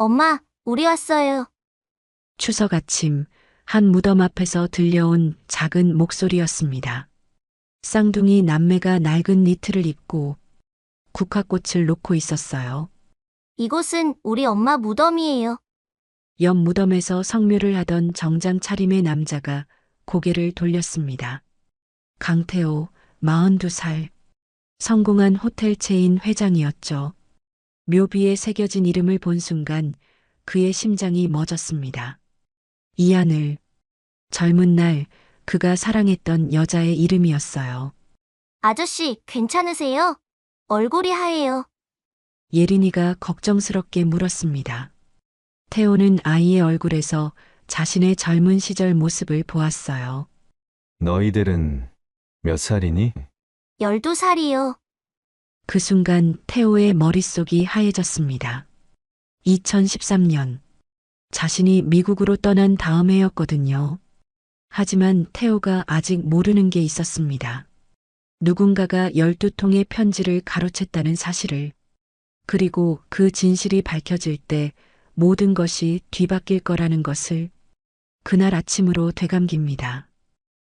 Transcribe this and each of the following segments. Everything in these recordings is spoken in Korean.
엄마, 우리 왔어요. 추석 아침 한 무덤 앞에서 들려온 작은 목소리였습니다. 쌍둥이 남매가 낡은 니트를 입고 국화꽃을 놓고 있었어요. 이곳은 우리 엄마 무덤이에요. 옆 무덤에서 성묘를 하던 정장 차림의 남자가 고개를 돌렸습니다. 강태호, 42살. 성공한 호텔 체인 회장이었죠. 묘비에 새겨진 이름을 본 순간 그의 심장이 멎었습니다. 이하늘. 젊은 날 그가 사랑했던 여자의 이름이었어요. 아저씨, 괜찮으세요? 얼굴이 하얘요. 예린이가 걱정스럽게 물었습니다. 태호는 아이의 얼굴에서 자신의 젊은 시절 모습을 보았어요. 너희들은 몇 살이니? 12살이요. 그 순간 태호의 머릿속이 하얘졌습니다. 2013년 자신이 미국으로 떠난 다음 해였거든요. 하지만 태호가 아직 모르는 게 있었습니다. 누군가가 12통의 편지를 가로챘다는 사실을. 그리고 그 진실이 밝혀질 때 모든 것이 뒤바뀔 거라는 것을 그날 아침으로 되감깁니다.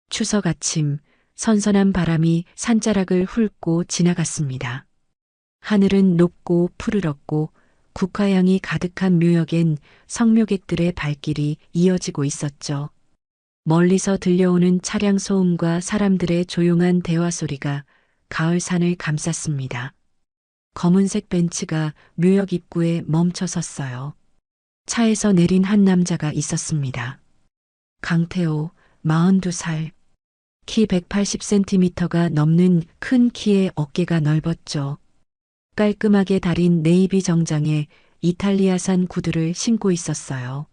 추석 아침 선선한 바람이 산자락을 훑고 지나갔습니다. 하늘은 높고 푸르렀고 국화향이 가득한 묘역엔 성묘객들의 발길이 이어지고 있었죠. 멀리서 들려오는 차량 소음과 사람들의 조용한 대화 소리가 가을 산을 감쌌습니다. 검은색 벤츠가 묘역 입구에 멈춰 섰어요. 차에서 내린 한 남자가 있었습니다. 강태호, 42살. 키 180cm가 넘는 큰 키에 어깨가 넓었죠. 깔끔하게 다린 네이비 정장에 이탈리아산 구두를 신고 있었어요.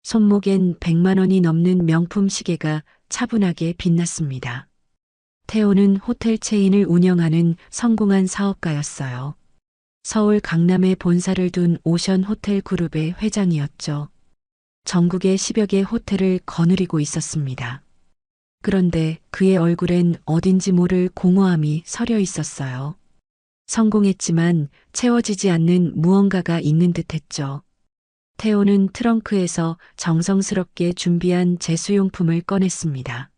손목엔 100만 원이 넘는 명품 시계가 차분하게 빛났습니다. 태호는 호텔 체인을 운영하는 성공한 사업가였어요. 서울 강남에 본사를 둔 오션 호텔 그룹의 회장이었죠. 전국의 10여 개 호텔을 거느리고 있었습니다. 그런데 그의 얼굴엔 어딘지 모를 공허함이 서려 있었어요. 성공했지만 채워지지 않는 무언가가 있는 듯 했죠. 태호는 트렁크에서 정성스럽게 준비한 제수용품을 꺼냈습니다.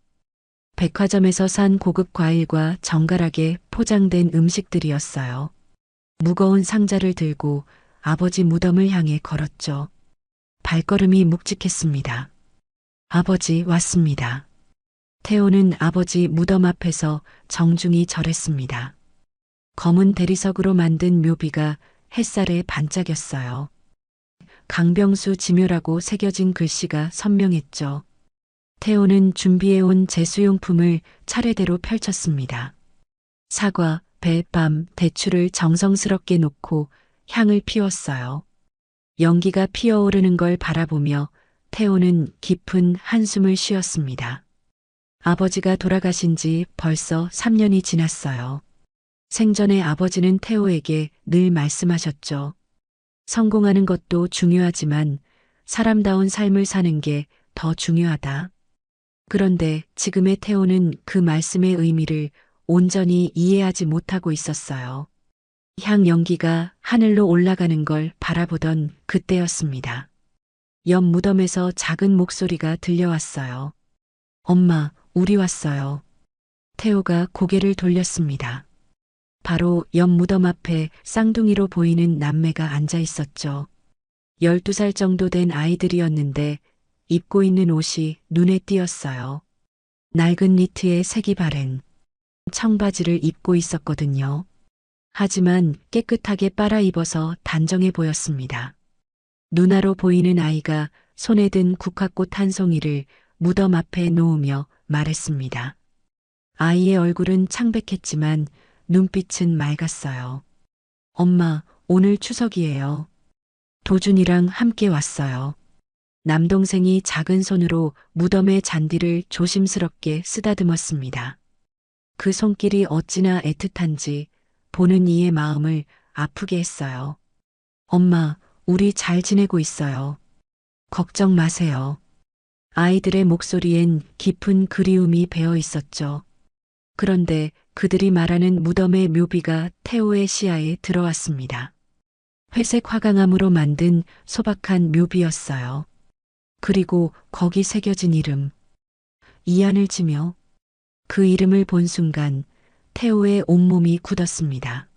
백화점에서 산 고급 과일과 정갈하게 포장된 음식들이었어요. 무거운 상자를 들고 아버지 무덤을 향해 걸었죠. 발걸음이 묵직했습니다. 아버지 왔습니다. 태호는 아버지 무덤 앞에서 정중히 절했습니다. 검은 대리석으로 만든 묘비가 햇살에 반짝였어요. 강병수 지묘라고 새겨진 글씨가 선명했죠. 태호는 준비해온 제수용품을 차례대로 펼쳤습니다. 사과, 배, 밤, 대추를 정성스럽게 놓고 향을 피웠어요. 연기가 피어오르는 걸 바라보며 태호는 깊은 한숨을 쉬었습니다. 아버지가 돌아가신 지 벌써 3년이 지났어요. 생전에 아버지는 태호에게 늘 말씀하셨죠. 성공하는 것도 중요하지만 사람다운 삶을 사는 게 더 중요하다. 그런데 지금의 태호는 그 말씀의 의미를 온전히 이해하지 못하고 있었어요. 향 연기가 하늘로 올라가는 걸 바라보던 그때였습니다. 옆 무덤에서 작은 목소리가 들려왔어요. 엄마, 우리 왔어요. 태호가 고개를 돌렸습니다. 바로 옆 무덤 앞에 쌍둥이로 보이는 남매가 앉아 있었죠. 12살 정도 된 아이들이었는데 입고 있는 옷이 눈에 띄었어요. 낡은 니트에 색이 바랜 청바지를 입고 있었거든요. 하지만 깨끗하게 빨아입어서 단정해 보였습니다. 누나로 보이는 아이가 손에 든 국화꽃 한 송이를 무덤 앞에 놓으며 말했습니다. 아이의 얼굴은 창백했지만 눈빛은 맑았어요. 엄마, 오늘 추석이에요. 도준이랑 함께 왔어요. 남동생이 작은 손으로 무덤의 잔디를 조심스럽게 쓰다듬었습니다. 그 손길이 어찌나 애틋한지 보는 이의 마음을 아프게 했어요. 엄마, 우리 잘 지내고 있어요. 걱정 마세요. 아이들의 목소리엔 깊은 그리움이 배어 있었죠. 그런데 그들이 말하는 무덤의 묘비가 태호의 시야에 들어왔습니다. 회색 화강암으로 만든 소박한 묘비였어요. 그리고 거기 새겨진 이름. 이안을 지며 그 이름을 본 순간 태호의 온몸이 굳었습니다.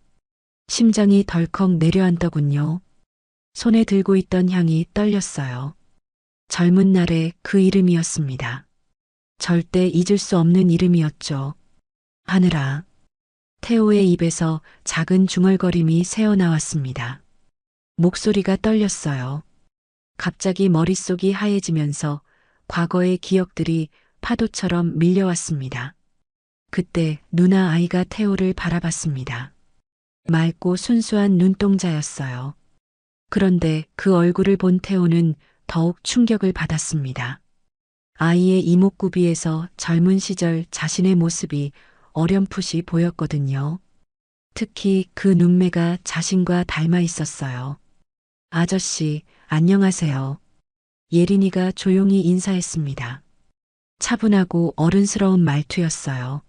심장이 덜컥 내려앉더군요. 손에 들고 있던 향이 떨렸어요. 젊은 날의 그 이름이었습니다. 절대 잊을 수 없는 이름이었죠. 하늘아. 태호의 입에서 작은 중얼거림이 새어나왔습니다. 목소리가 떨렸어요. 갑자기 머릿속이 하얘지면서 과거의 기억들이 파도처럼 밀려왔습니다. 그때 누나 아이가 태호를 바라봤습니다. 맑고 순수한 눈동자였어요. 그런데 그 얼굴을 본 태호는 더욱 충격을 받았습니다. 아이의 이목구비에서 젊은 시절 자신의 모습이 어렴풋이 보였거든요. 특히 그 눈매가 자신과 닮아 있었어요. 아저씨, 안녕하세요. 예린이가 조용히 인사했습니다. 차분하고 어른스러운 말투였어요.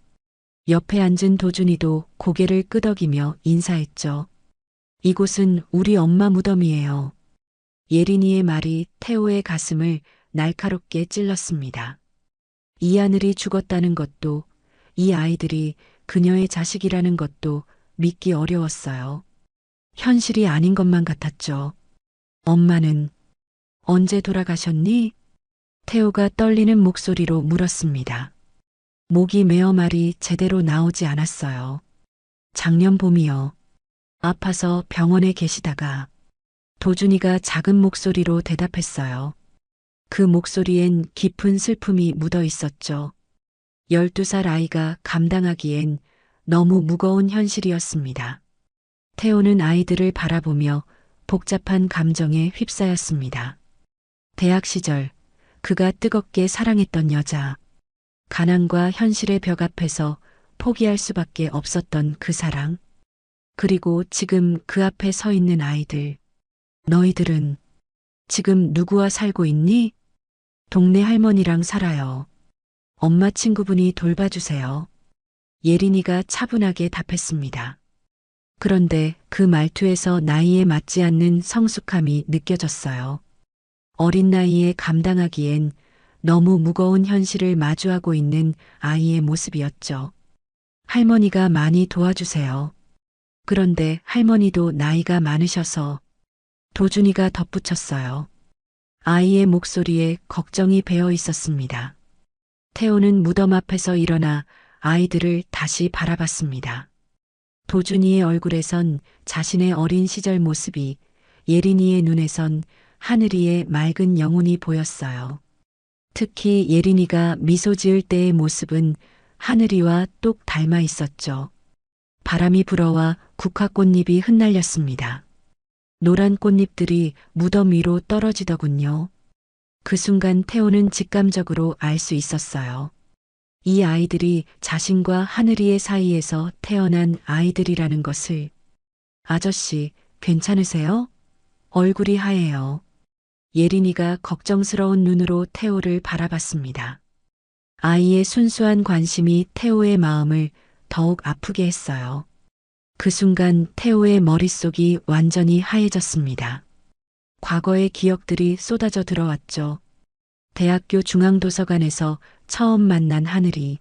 옆에 앉은 도준이도 고개를 끄덕이며 인사했죠. 이곳은 우리 엄마 무덤이에요. 예린이의 말이 태호의 가슴을 날카롭게 찔렀습니다. 이 하늘이 죽었다는 것도, 이 아이들이 그녀의 자식이라는 것도 믿기 어려웠어요. 현실이 아닌 것만 같았죠. 엄마는 언제 돌아가셨니? 태호가 떨리는 목소리로 물었습니다. 목이 메어 말이 제대로 나오지 않았어요. 작년 봄이요. 아파서 병원에 계시다가 도준이가 작은 목소리로 대답했어요. 그 목소리엔 깊은 슬픔이 묻어 있었죠. 12살 아이가 감당하기엔 너무 무거운 현실이었습니다. 태호는 아이들을 바라보며 복잡한 감정에 휩싸였습니다. 대학 시절 그가 뜨겁게 사랑했던 여자, 가난과 현실의 벽 앞에서 포기할 수밖에 없었던 그 사랑, 그리고 지금 그 앞에 서 있는 아이들. 너희들은 지금 누구와 살고 있니? 동네 할머니랑 살아요. 엄마 친구분이 돌봐주세요. 예린이가 차분하게 답했습니다. 그런데 그 말투에서 나이에 맞지 않는 성숙함이 느껴졌어요. 어린 나이에 감당하기엔 너무 무거운 현실을 마주하고 있는 아이의 모습이었죠. 할머니가 많이 도와주세요. 그런데 할머니도 나이가 많으셔서 도준이가 덧붙였어요. 아이의 목소리에 걱정이 배어 있었습니다. 태호는 무덤 앞에서 일어나 아이들을 다시 바라봤습니다. 도준이의 얼굴에선 자신의 어린 시절 모습이, 예린이의 눈에선 하늘이의 맑은 영혼이 보였어요. 특히 예린이가 미소 지을 때의 모습은 하늘이와 똑 닮아 있었죠. 바람이 불어와 국화꽃잎이 흩날렸습니다. 노란 꽃잎들이 무덤 위로 떨어지더군요. 그 순간 태호는 직감적으로 알 수 있었어요. 이 아이들이 자신과 하늘이의 사이에서 태어난 아이들이라는 것을. 아저씨, 괜찮으세요? 얼굴이 하얘요. 예린이가 걱정스러운 눈으로 태호를 바라봤습니다. 아이의 순수한 관심이 태호의 마음을 더욱 아프게 했어요. 그 순간 태호의 머릿속이 완전히 하얘졌습니다. 과거의 기억들이 쏟아져 들어왔죠. 대학교 중앙도서관에서 처음 만난 하늘이.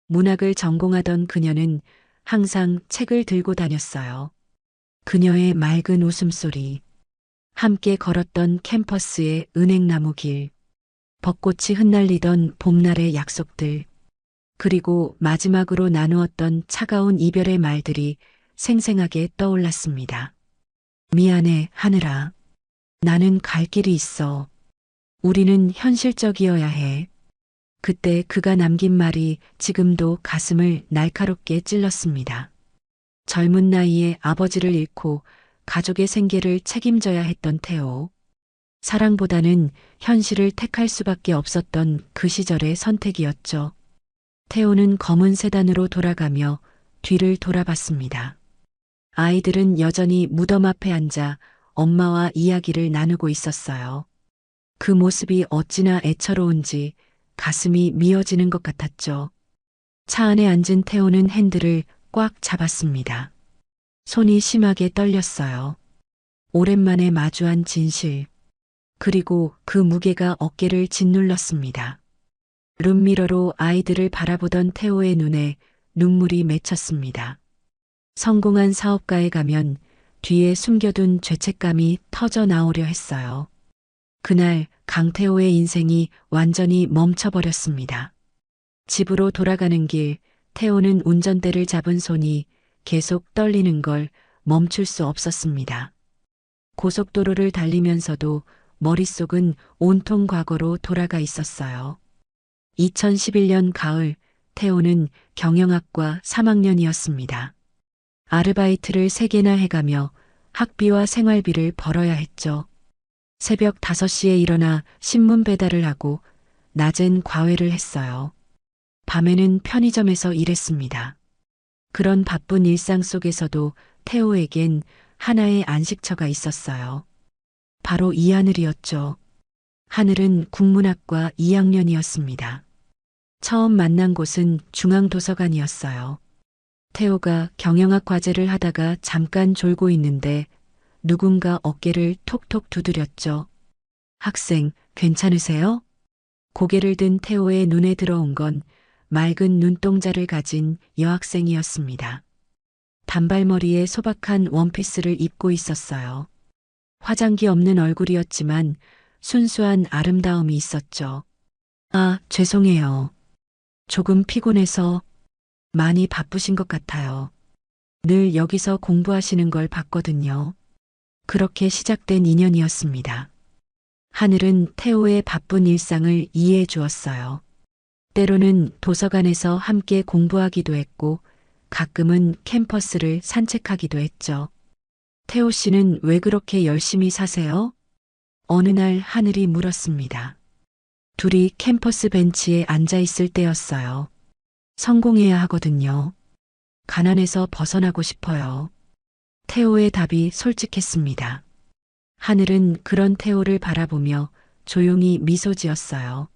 문학을 전공하던 그녀는 항상 책을 들고 다녔어요. 그녀의 맑은 웃음소리, 함께 걸었던 캠퍼스의 은행나무 길, 벚꽃이 흩날리던 봄날의 약속들, 그리고 마지막으로 나누었던 차가운 이별의 말들이 생생하게 떠올랐습니다. 미안해, 하늘아. 나는 갈 길이 있어. 우리는 현실적이어야 해. 그때 그가 남긴 말이 지금도 가슴을 날카롭게 찔렀습니다. 젊은 나이에 아버지를 잃고 가족의 생계를 책임져야 했던 태호. 사랑보다는 현실을 택할 수밖에 없었던 그 시절의 선택이었죠. 태호는 검은 세단으로 돌아가며 뒤를 돌아봤습니다. 아이들은 여전히 무덤 앞에 앉아 엄마와 이야기를 나누고 있었어요. 그 모습이 어찌나 애처로운지 가슴이 미어지는 것 같았죠. 차 안에 앉은 태호는 핸들을 꽉 잡았습니다. 손이 심하게 떨렸어요. 오랜만에 마주한 진실. 그리고 그 무게가 어깨를 짓눌렀습니다. 룸미러로 아이들을 바라보던 태호의 눈에 눈물이 맺혔습니다. 성공한 사업가에 가면 뒤에 숨겨둔 죄책감이 터져 나오려 했어요. 그날 강태호의 인생이 완전히 멈춰버렸습니다. 집으로 돌아가는 길, 태호는 운전대를 잡은 손이 계속 떨리는 걸 멈출 수 없었습니다. 고속도로를 달리면서도 머릿속은 온통 과거로 돌아가 있었어요. 2011년 가을, 태호는 경영학과 3학년이었습니다. 아르바이트를 3개나 해가며 학비와 생활비를 벌어야 했죠. 새벽 5시에 일어나 신문 배달을 하고 낮엔 과외를 했어요. 밤에는 편의점에서 일했습니다. 그런 바쁜 일상 속에서도 태호에겐 하나의 안식처가 있었어요. 바로 이 하늘이었죠. 하늘은 국문학과 2학년이었습니다. 처음 만난 곳은 중앙도서관이었어요. 태호가 경영학 과제를 하다가 잠깐 졸고 있는데 누군가 어깨를 톡톡 두드렸죠. 학생, 괜찮으세요? 고개를 든 태호의 눈에 들어온 건 맑은 눈동자를 가진 여학생이었습니다. 단발머리에 소박한 원피스를 입고 있었어요. 화장기 없는 얼굴이었지만 순수한 아름다움이 있었죠. 아, 죄송해요. 조금 피곤해서 많이 바쁘신 것 같아요. 늘 여기서 공부하시는 걸 봤거든요. 그렇게 시작된 인연이었습니다. 하늘은 태호의 바쁜 일상을 이해해 주었어요. 때로는 도서관에서 함께 공부하기도 했고 가끔은 캠퍼스를 산책하기도 했죠. 태호 씨는 왜 그렇게 열심히 사세요? 어느 날 하늘이 물었습니다. 둘이 캠퍼스 벤치에 앉아 있을 때였어요. 성공해야 하거든요. 가난에서 벗어나고 싶어요. 태호의 답이 솔직했습니다. 하늘은 그런 태호를 바라보며 조용히 미소 지었어요.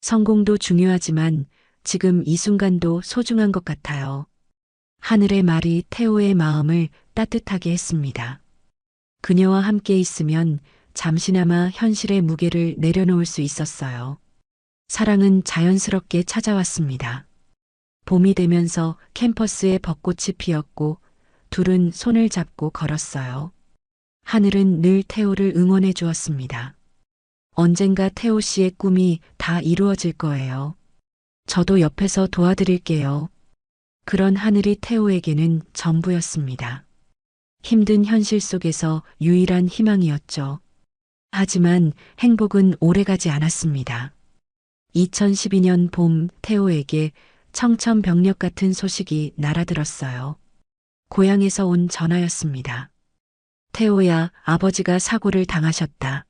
성공도 중요하지만 지금 이 순간도 소중한 것 같아요. 하늘의 말이 태호의 마음을 따뜻하게 했습니다. 그녀와 함께 있으면 잠시나마 현실의 무게를 내려놓을 수 있었어요. 사랑은 자연스럽게 찾아왔습니다. 봄이 되면서 캠퍼스에 벚꽃이 피었고 둘은 손을 잡고 걸었어요. 하늘은 늘 태호를 응원해 주었습니다. 언젠가 태호 씨의 꿈이 다 이루어질 거예요. 저도 옆에서 도와드릴게요. 그런 하늘이 태호에게는 전부였습니다. 힘든 현실 속에서 유일한 희망이었죠. 하지만 행복은 오래가지 않았습니다. 2012년 봄 태호에게 청천벽력 같은 소식이 날아들었어요. 고향에서 온 전화였습니다. 태호야, 아버지가 사고를 당하셨다.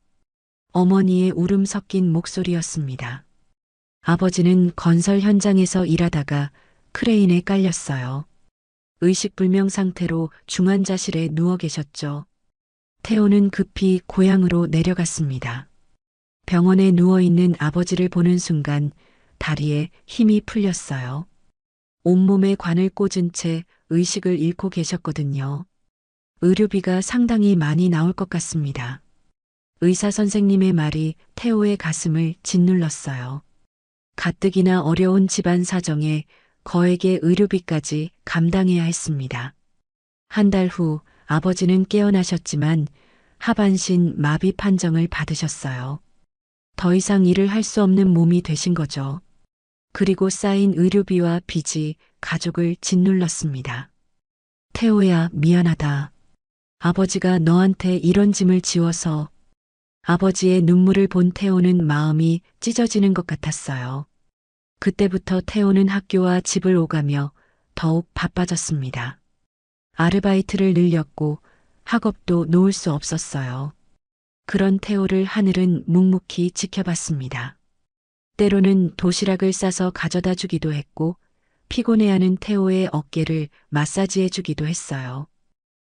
어머니의 울음 섞인 목소리였습니다. 아버지는 건설 현장에서 일하다가 크레인에 깔렸어요. 의식불명 상태로 중환자실에 누워 계셨죠. 태호는 급히 고향으로 내려갔습니다. 병원에 누워있는 아버지를 보는 순간 다리에 힘이 풀렸어요. 온몸에 관을 꽂은 채 의식을 잃고 계셨거든요. 의료비가 상당히 많이 나올 것 같습니다. 의사 선생님의 말이 태호의 가슴을 짓눌렀어요. 가뜩이나 어려운 집안 사정에 거액의 의료비까지 감당해야 했습니다. 한 달 후 아버지는 깨어나셨지만 하반신 마비 판정을 받으셨어요. 더 이상 일을 할 수 없는 몸이 되신 거죠. 그리고 쌓인 의료비와 빚이 가족을 짓눌렀습니다. 태호야, 미안하다. 아버지가 너한테 이런 짐을 지워서. 아버지의 눈물을 본 태호는 마음이 찢어지는 것 같았어요. 그때부터 태호는 학교와 집을 오가며 더욱 바빠졌습니다. 아르바이트를 늘렸고 학업도 놓을 수 없었어요. 그런 태호를 하늘은 묵묵히 지켜봤습니다. 때로는 도시락을 싸서 가져다 주기도 했고 피곤해하는 태호의 어깨를 마사지해 주기도 했어요.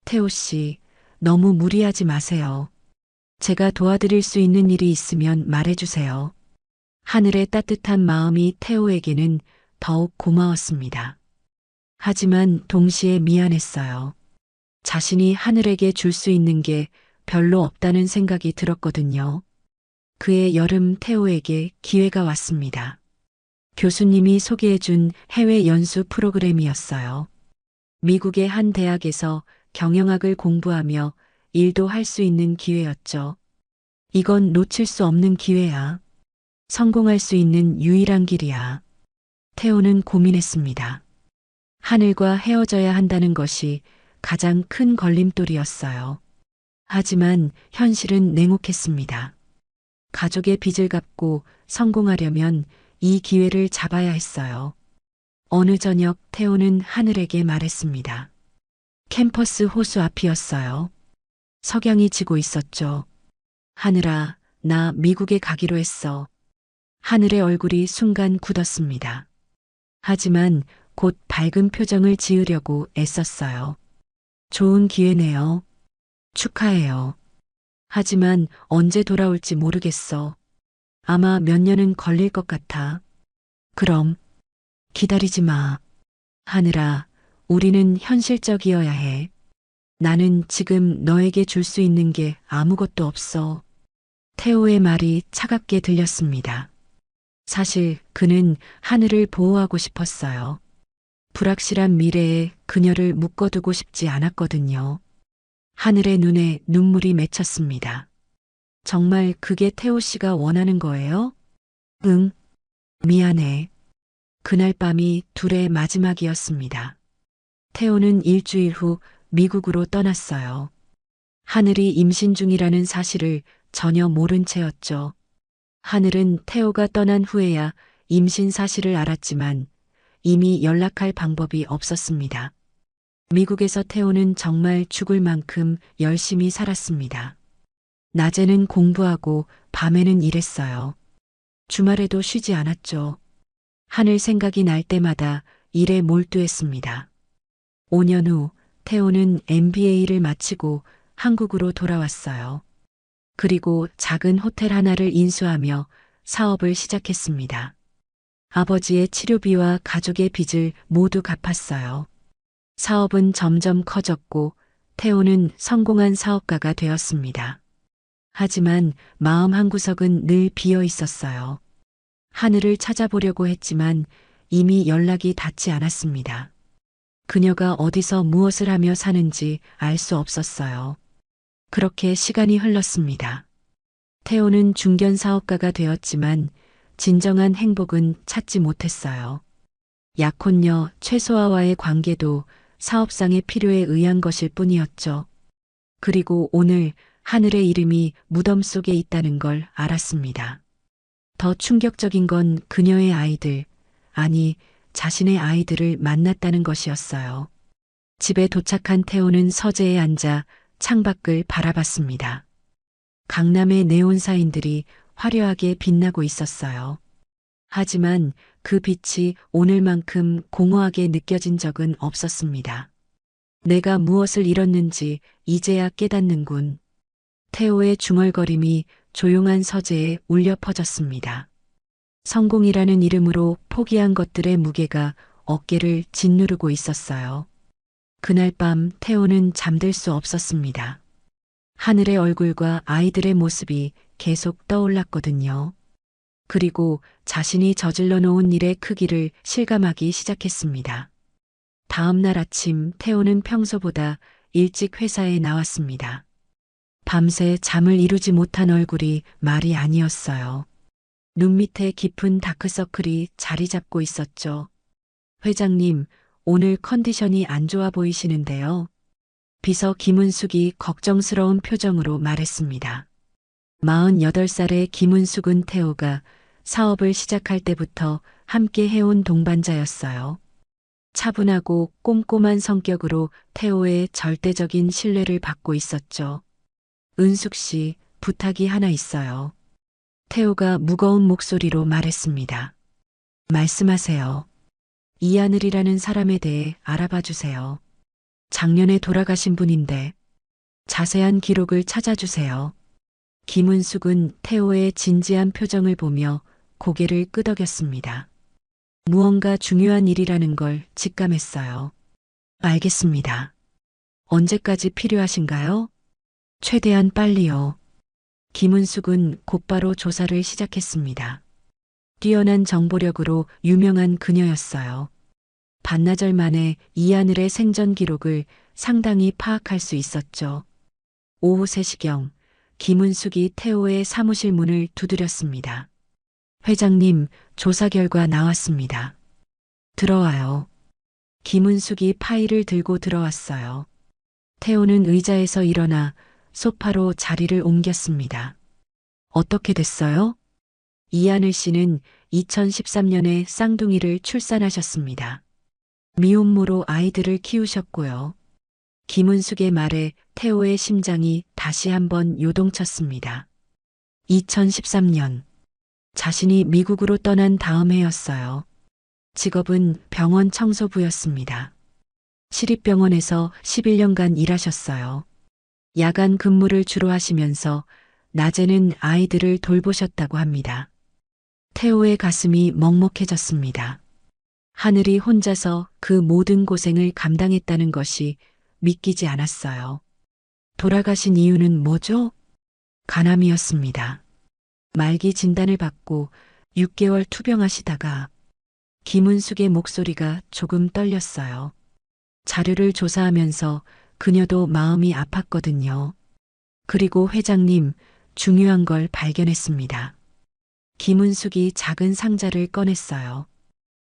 태호 씨, 너무 무리하지 마세요. 제가 도와드릴 수 있는 일이 있으면 말해주세요. 하늘의 따뜻한 마음이 태호에게는 더욱 고마웠습니다. 하지만 동시에 미안했어요. 자신이 하늘에게 줄 수 있는 게 별로 없다는 생각이 들었거든요. 그해 여름 태호에게 기회가 왔습니다. 교수님이 소개해준 해외 연수 프로그램이었어요. 미국의 한 대학에서 경영학을 공부하며 일도 할 수 있는 기회였죠. 이건 놓칠 수 없는 기회야. 성공할 수 있는 유일한 길이야. 태호는 고민했습니다. 하늘과 헤어져야 한다는 것이 가장 큰 걸림돌이었어요. 하지만 현실은 냉혹했습니다. 가족의 빚을 갚고 성공하려면 이 기회를 잡아야 했어요. 어느 저녁 태호는 하늘에게 말했습니다. 캠퍼스 호수 앞이었어요. 석양이 지고 있었죠. 하늘아, 나 미국에 가기로 했어. 하늘의 얼굴이 순간 굳었습니다. 하지만 곧 밝은 표정을 지으려고 애썼어요. 좋은 기회네요. 축하해요. 하지만 언제 돌아올지 모르겠어. 아마 몇 년은 걸릴 것 같아. 그럼 기다리지 마. 하늘아, 우리는 현실적이어야 해. 나는 지금 너에게 줄 수 있는 게 아무것도 없어. 태호의 말이 차갑게 들렸습니다. 사실 그는 하늘을 보호하고 싶었어요. 불확실한 미래에 그녀를 묶어두고 싶지 않았거든요. 하늘의 눈에 눈물이 맺혔습니다. 정말 그게 태호 씨가 원하는 거예요? 응, 미안해. 그날 밤이 둘의 마지막이었습니다. 태호는 일주일 후 미국으로 떠났어요. 하늘이 임신 중이라는 사실을 전혀 모른 채였죠. 하늘은 태호가 떠난 후에야 임신 사실을 알았지만 이미 연락할 방법이 없었습니다. 미국에서 태호는 정말 죽을 만큼 열심히 살았습니다. 낮에는 공부하고 밤에는 일했어요. 주말에도 쉬지 않았죠. 하늘 생각이 날 때마다 일에 몰두했습니다. 5년 후 태호는 MBA를 마치고 한국으로 돌아왔어요. 그리고 작은 호텔 하나를 인수하며 사업을 시작했습니다. 아버지의 치료비와 가족의 빚을 모두 갚았어요. 사업은 점점 커졌고 태호는 성공한 사업가가 되었습니다. 하지만 마음 한구석은 늘 비어 있었어요. 하늘을 찾아보려고 했지만 이미 연락이 닿지 않았습니다. 그녀가 어디서 무엇을 하며 사는지 알 수 없었어요. 그렇게 시간이 흘렀습니다. 태호는 중견 사업가가 되었지만 진정한 행복은 찾지 못했어요. 약혼녀 최소아와의 관계도 사업상의 필요에 의한 것일 뿐이었죠. 그리고 오늘 하늘의 이름이 무덤 속에 있다는 걸 알았습니다. 더 충격적인 건 그녀의 아이들, 아니 자신의 아이들을 만났다는 것이었어요. 집에 도착한 태호는 서재에 앉아 창밖을 바라봤습니다. 강남의 네온사인들이 화려하게 빛나고 있었어요. 하지만 그 빛이 오늘만큼 공허하게 느껴진 적은 없었습니다. 내가 무엇을 잃었는지 이제야 깨닫는군. 태호의 중얼거림이 조용한 서재에 울려 퍼졌습니다. 성공이라는 이름으로 포기한 것들의 무게가 어깨를 짓누르고 있었어요. 그날 밤 태호는 잠들 수 없었습니다. 하늘의 얼굴과 아이들의 모습이 계속 떠올랐거든요. 그리고 자신이 저질러 놓은 일의 크기를 실감하기 시작했습니다. 다음 날 아침 태호는 평소보다 일찍 회사에 나왔습니다. 밤새 잠을 이루지 못한 얼굴이 말이 아니었어요. 눈 밑에 깊은 다크서클이 자리 잡고 있었죠. 회장님, 오늘 컨디션이 안 좋아 보이시는데요. 비서 김은숙이 걱정스러운 표정으로 말했습니다. 48살의 김은숙은 태호가 사업을 시작할 때부터 함께 해온 동반자였어요. 차분하고 꼼꼼한 성격으로 태호의 절대적인 신뢰를 받고 있었죠. 은숙 씨, 부탁이 하나 있어요. 태호가 무거운 목소리로 말했습니다. 말씀하세요. 이하늘이라는 사람에 대해 알아봐 주세요. 작년에 돌아가신 분인데 자세한 기록을 찾아주세요. 김은숙은 태호의 진지한 표정을 보며 고개를 끄덕였습니다. 무언가 중요한 일이라는 걸 직감했어요. 알겠습니다. 언제까지 필요하신가요? 최대한 빨리요. 김은숙은 곧바로 조사를 시작했습니다. 뛰어난 정보력으로 유명한 그녀였어요. 반나절 만에 이하늘의 생전 기록을 상당히 파악할 수 있었죠. 오후 3시경 김은숙이 태호의 사무실 문을 두드렸습니다. 회장님, 조사 결과 나왔습니다. 들어와요. 김은숙이 파일을 들고 들어왔어요. 태호는 의자에서 일어나 소파로 자리를 옮겼습니다. 어떻게 됐어요? 이하늘 씨는 2013년에 쌍둥이를 출산하셨습니다. 미혼모로 아이들을 키우셨고요. 김은숙의 말에 태호의 심장이 다시 한번 요동쳤습니다. 2013년 자신이 미국으로 떠난 다음 해였어요. 직업은 병원 청소부였습니다. 시립병원에서 11년간 일하셨어요. 야간 근무를 주로 하시면서 낮에는 아이들을 돌보셨다고 합니다. 태호의 가슴이 먹먹해졌습니다. 하늘이 혼자서 그 모든 고생을 감당했다는 것이 믿기지 않았어요. 돌아가신 이유는 뭐죠? 간암이었습니다. 말기 진단을 받고 6개월 투병하시다가 김은숙의 목소리가 조금 떨렸어요. 자료를 조사하면서 그녀도 마음이 아팠거든요. 그리고 회장님, 중요한 걸 발견했습니다. 김은숙이 작은 상자를 꺼냈어요.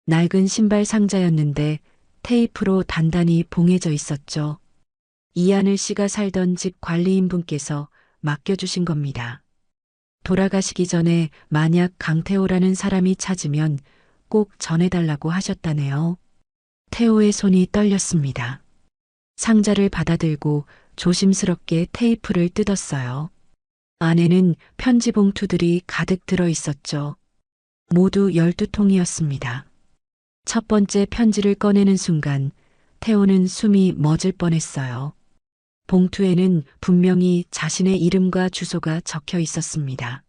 낡은 신발 상자였는데 테이프로 단단히 봉해져 있었죠. 이하늘 씨가 살던 집 관리인분께서 맡겨주신 겁니다. 돌아가시기 전에 만약 강태호라는 사람이 찾으면 꼭 전해달라고 하셨다네요. 태호의 손이 떨렸습니다. 상자를 받아들고 조심스럽게 테이프를 뜯었어요. 안에는 편지 봉투들이 가득 들어 있었죠. 모두 12통이었습니다. 첫 번째 편지를 꺼내는 순간 태호는 숨이 멎을 뻔했어요. 봉투에는 분명히 자신의 이름과 주소가 적혀 있었습니다.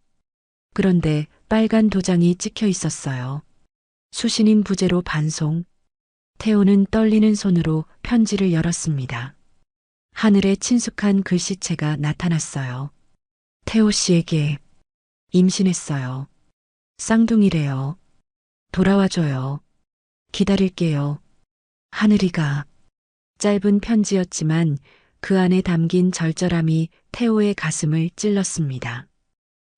그런데 빨간 도장이 찍혀 있었어요. 수신인 부재로 반송. 태호는 떨리는 손으로 편지를 열었습니다. 하늘에 친숙한 글씨체가 나타났어요. 태호 씨에게 임신했어요. 쌍둥이래요. 돌아와줘요. 기다릴게요. 하늘이가. 짧은 편지였지만 그 안에 담긴 절절함이 태호의 가슴을 찔렀습니다.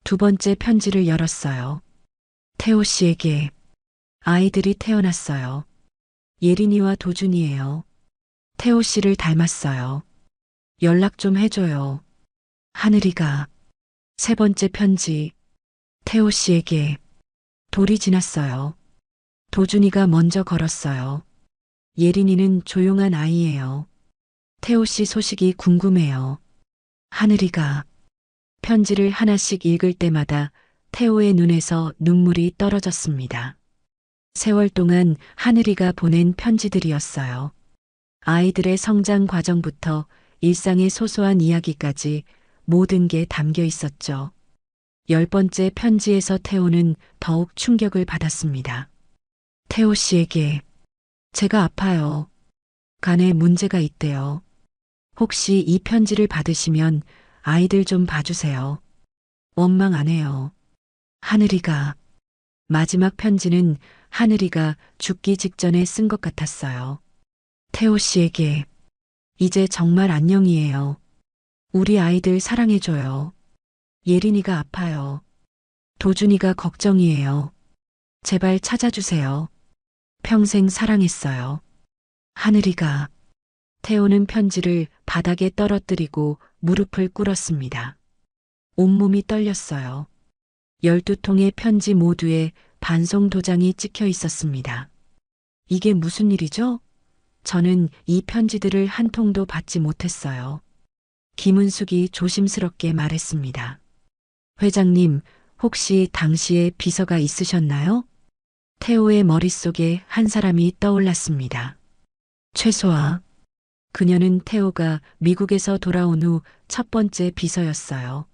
두 번째 편지를 열었어요. 태호 씨에게 아이들이 태어났어요. 예린이와 도준이에요. 태호 씨를 닮았어요. 연락 좀 해줘요. 하늘이가. 세 번째 편지. 태호 씨에게 돌이 지났어요. 도준이가 먼저 걸었어요. 예린이는 조용한 아이예요. 태호 씨 소식이 궁금해요. 하늘이가. 편지를 하나씩 읽을 때마다 태호의 눈에서 눈물이 떨어졌습니다. 세월 동안 하늘이가 보낸 편지들이었어요. 아이들의 성장 과정부터 일상의 소소한 이야기까지 모든 게 담겨 있었죠. 10번째 편지에서 태호는 더욱 충격을 받았습니다. 태호 씨에게 제가 아파요. 간에 문제가 있대요. 혹시 이 편지를 받으시면 아이들 좀 봐주세요. 원망 안 해요. 하늘이가. 마지막 편지는 하늘이가 죽기 직전에 쓴 것 같았어요. 태호 씨에게 이제 정말 안녕이에요. 우리 아이들 사랑해줘요. 예린이가 아파요. 도준이가 걱정이에요. 제발 찾아주세요. 평생 사랑했어요. 하늘이가. 태호는 편지를 바닥에 떨어뜨리고 무릎을 꿇었습니다. 온몸이 떨렸어요. 12통의 편지 모두에 반송 도장이 찍혀 있었습니다. 이게 무슨 일이죠? 저는 이 편지들을 한 통도 받지 못했어요. 김은숙이 조심스럽게 말했습니다. 회장님, 혹시 당시에 비서가 있으셨나요? 태호의 머릿속에 한 사람이 떠올랐습니다. 최소아. 그녀는 태호가 미국에서 돌아온 후 첫 번째 비서였어요.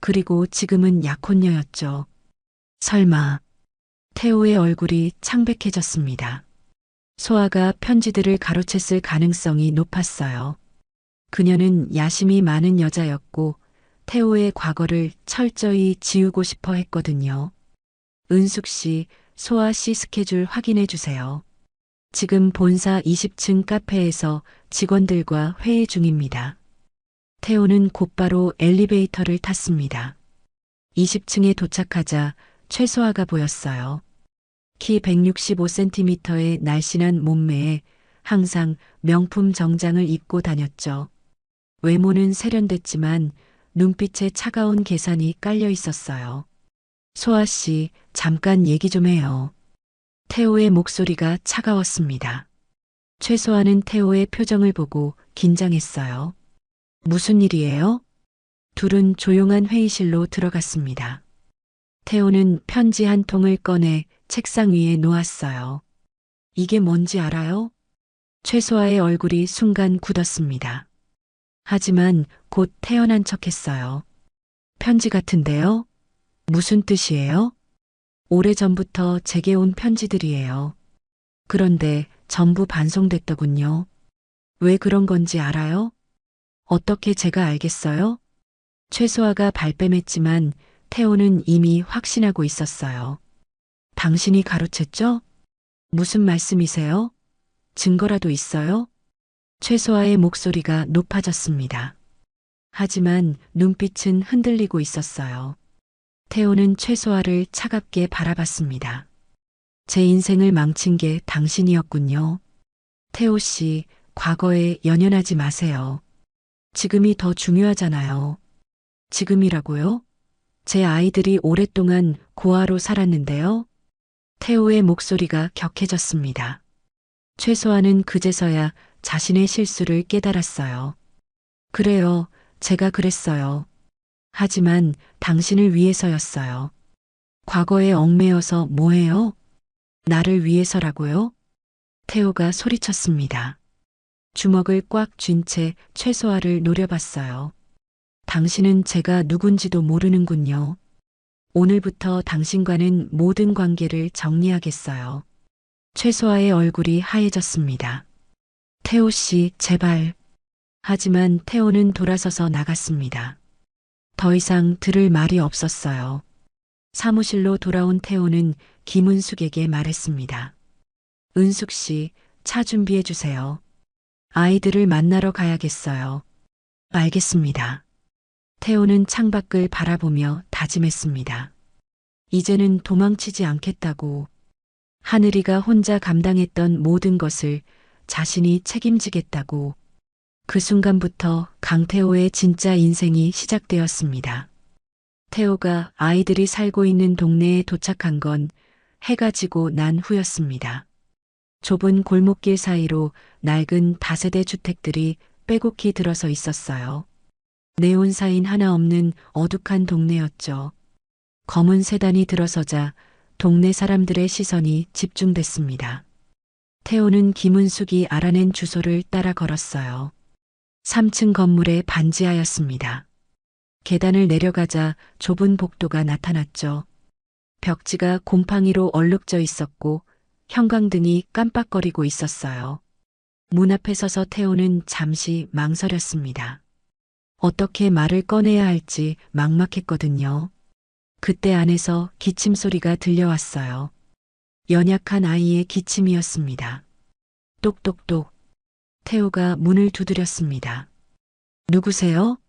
그리고 지금은 약혼녀였죠. 설마. 태호의 얼굴이 창백해졌습니다. 소아가 편지들을 가로챘을 가능성이 높았어요. 그녀는 야심이 많은 여자였고 태호의 과거를 철저히 지우고 싶어 했거든요. 은숙 씨, 소아 씨 스케줄 확인해 주세요. 지금 본사 20층 카페에서 직원들과 회의 중입니다. 태호는 곧바로 엘리베이터를 탔습니다. 20층에 도착하자 최소아가 보였어요. 키 165cm의 날씬한 몸매에 항상 명품 정장을 입고 다녔죠. 외모는 세련됐지만 눈빛에 차가운 계산이 깔려 있었어요. 소아 씨, 잠깐 얘기 좀 해요. 태호의 목소리가 차가웠습니다. 최소아는 태호의 표정을 보고 긴장했어요. 무슨 일이에요? 둘은 조용한 회의실로 들어갔습니다. 태호는 편지 한 통을 꺼내 책상 위에 놓았어요. 이게 뭔지 알아요? 최소아의 얼굴이 순간 굳었습니다. 하지만 곧 태연한 척했어요. 편지 같은데요? 무슨 뜻이에요? 오래전부터 제게 온 편지들이에요. 그런데 전부 반송됐더군요. 왜 그런 건지 알아요? 어떻게 제가 알겠어요? 최소아가 발뺌했지만 태호는 이미 확신하고 있었어요. 당신이 가로챘죠? 무슨 말씀이세요? 증거라도 있어요? 최소아의 목소리가 높아졌습니다. 하지만 눈빛은 흔들리고 있었어요. 태호는 최소아를 차갑게 바라봤습니다. 제 인생을 망친 게 당신이었군요. 태호 씨, 과거에 연연하지 마세요. 지금이 더 중요하잖아요. 지금이라고요? 제 아이들이 오랫동안 고아로 살았는데요. 태호의 목소리가 격해졌습니다. 최소아는 그제서야 자신의 실수를 깨달았어요. 그래요, 제가 그랬어요. 하지만 당신을 위해서였어요. 과거에 얽매여서 뭐해요? 나를 위해서라고요? 태호가 소리쳤습니다. 주먹을 꽉 쥔 채 최소아를 노려봤어요. 당신은 제가 누군지도 모르는군요. 오늘부터 당신과는 모든 관계를 정리하겠어요. 최소아의 얼굴이 하얘졌습니다. 태호 씨, 제발. 하지만 태호는 돌아서서 나갔습니다. 더 이상 들을 말이 없었어요. 사무실로 돌아온 태호는 김은숙에게 말했습니다. 은숙 씨, 차 준비해 주세요. 아이들을 만나러 가야겠어요. 알겠습니다. 태호는 창밖을 바라보며 다짐했습니다. 이제는 도망치지 않겠다고. 하늘이가 혼자 감당했던 모든 것을 자신이 책임지겠다고. 그 순간부터 강태호의 진짜 인생이 시작되었습니다. 태호가 아이들이 살고 있는 동네에 도착한 건 해가 지고 난 후였습니다. 좁은 골목길 사이로 낡은 다세대 주택들이 빼곡히 들어서 있었어요. 네온사인 하나 없는 어둑한 동네였죠. 검은 세단이 들어서자 동네 사람들의 시선이 집중됐습니다. 태호는 김은숙이 알아낸 주소를 따라 걸었어요. 3층 건물에 반지하였습니다. 계단을 내려가자 좁은 복도가 나타났죠. 벽지가 곰팡이로 얼룩져 있었고 형광등이 깜빡거리고 있었어요. 문 앞에 서서 태호는 잠시 망설였습니다. 어떻게 말을 꺼내야 할지 막막했거든요. 그때 안에서 기침 소리가 들려왔어요. 연약한 아이의 기침이었습니다. 똑똑똑. 태호가 문을 두드렸습니다. 누구세요?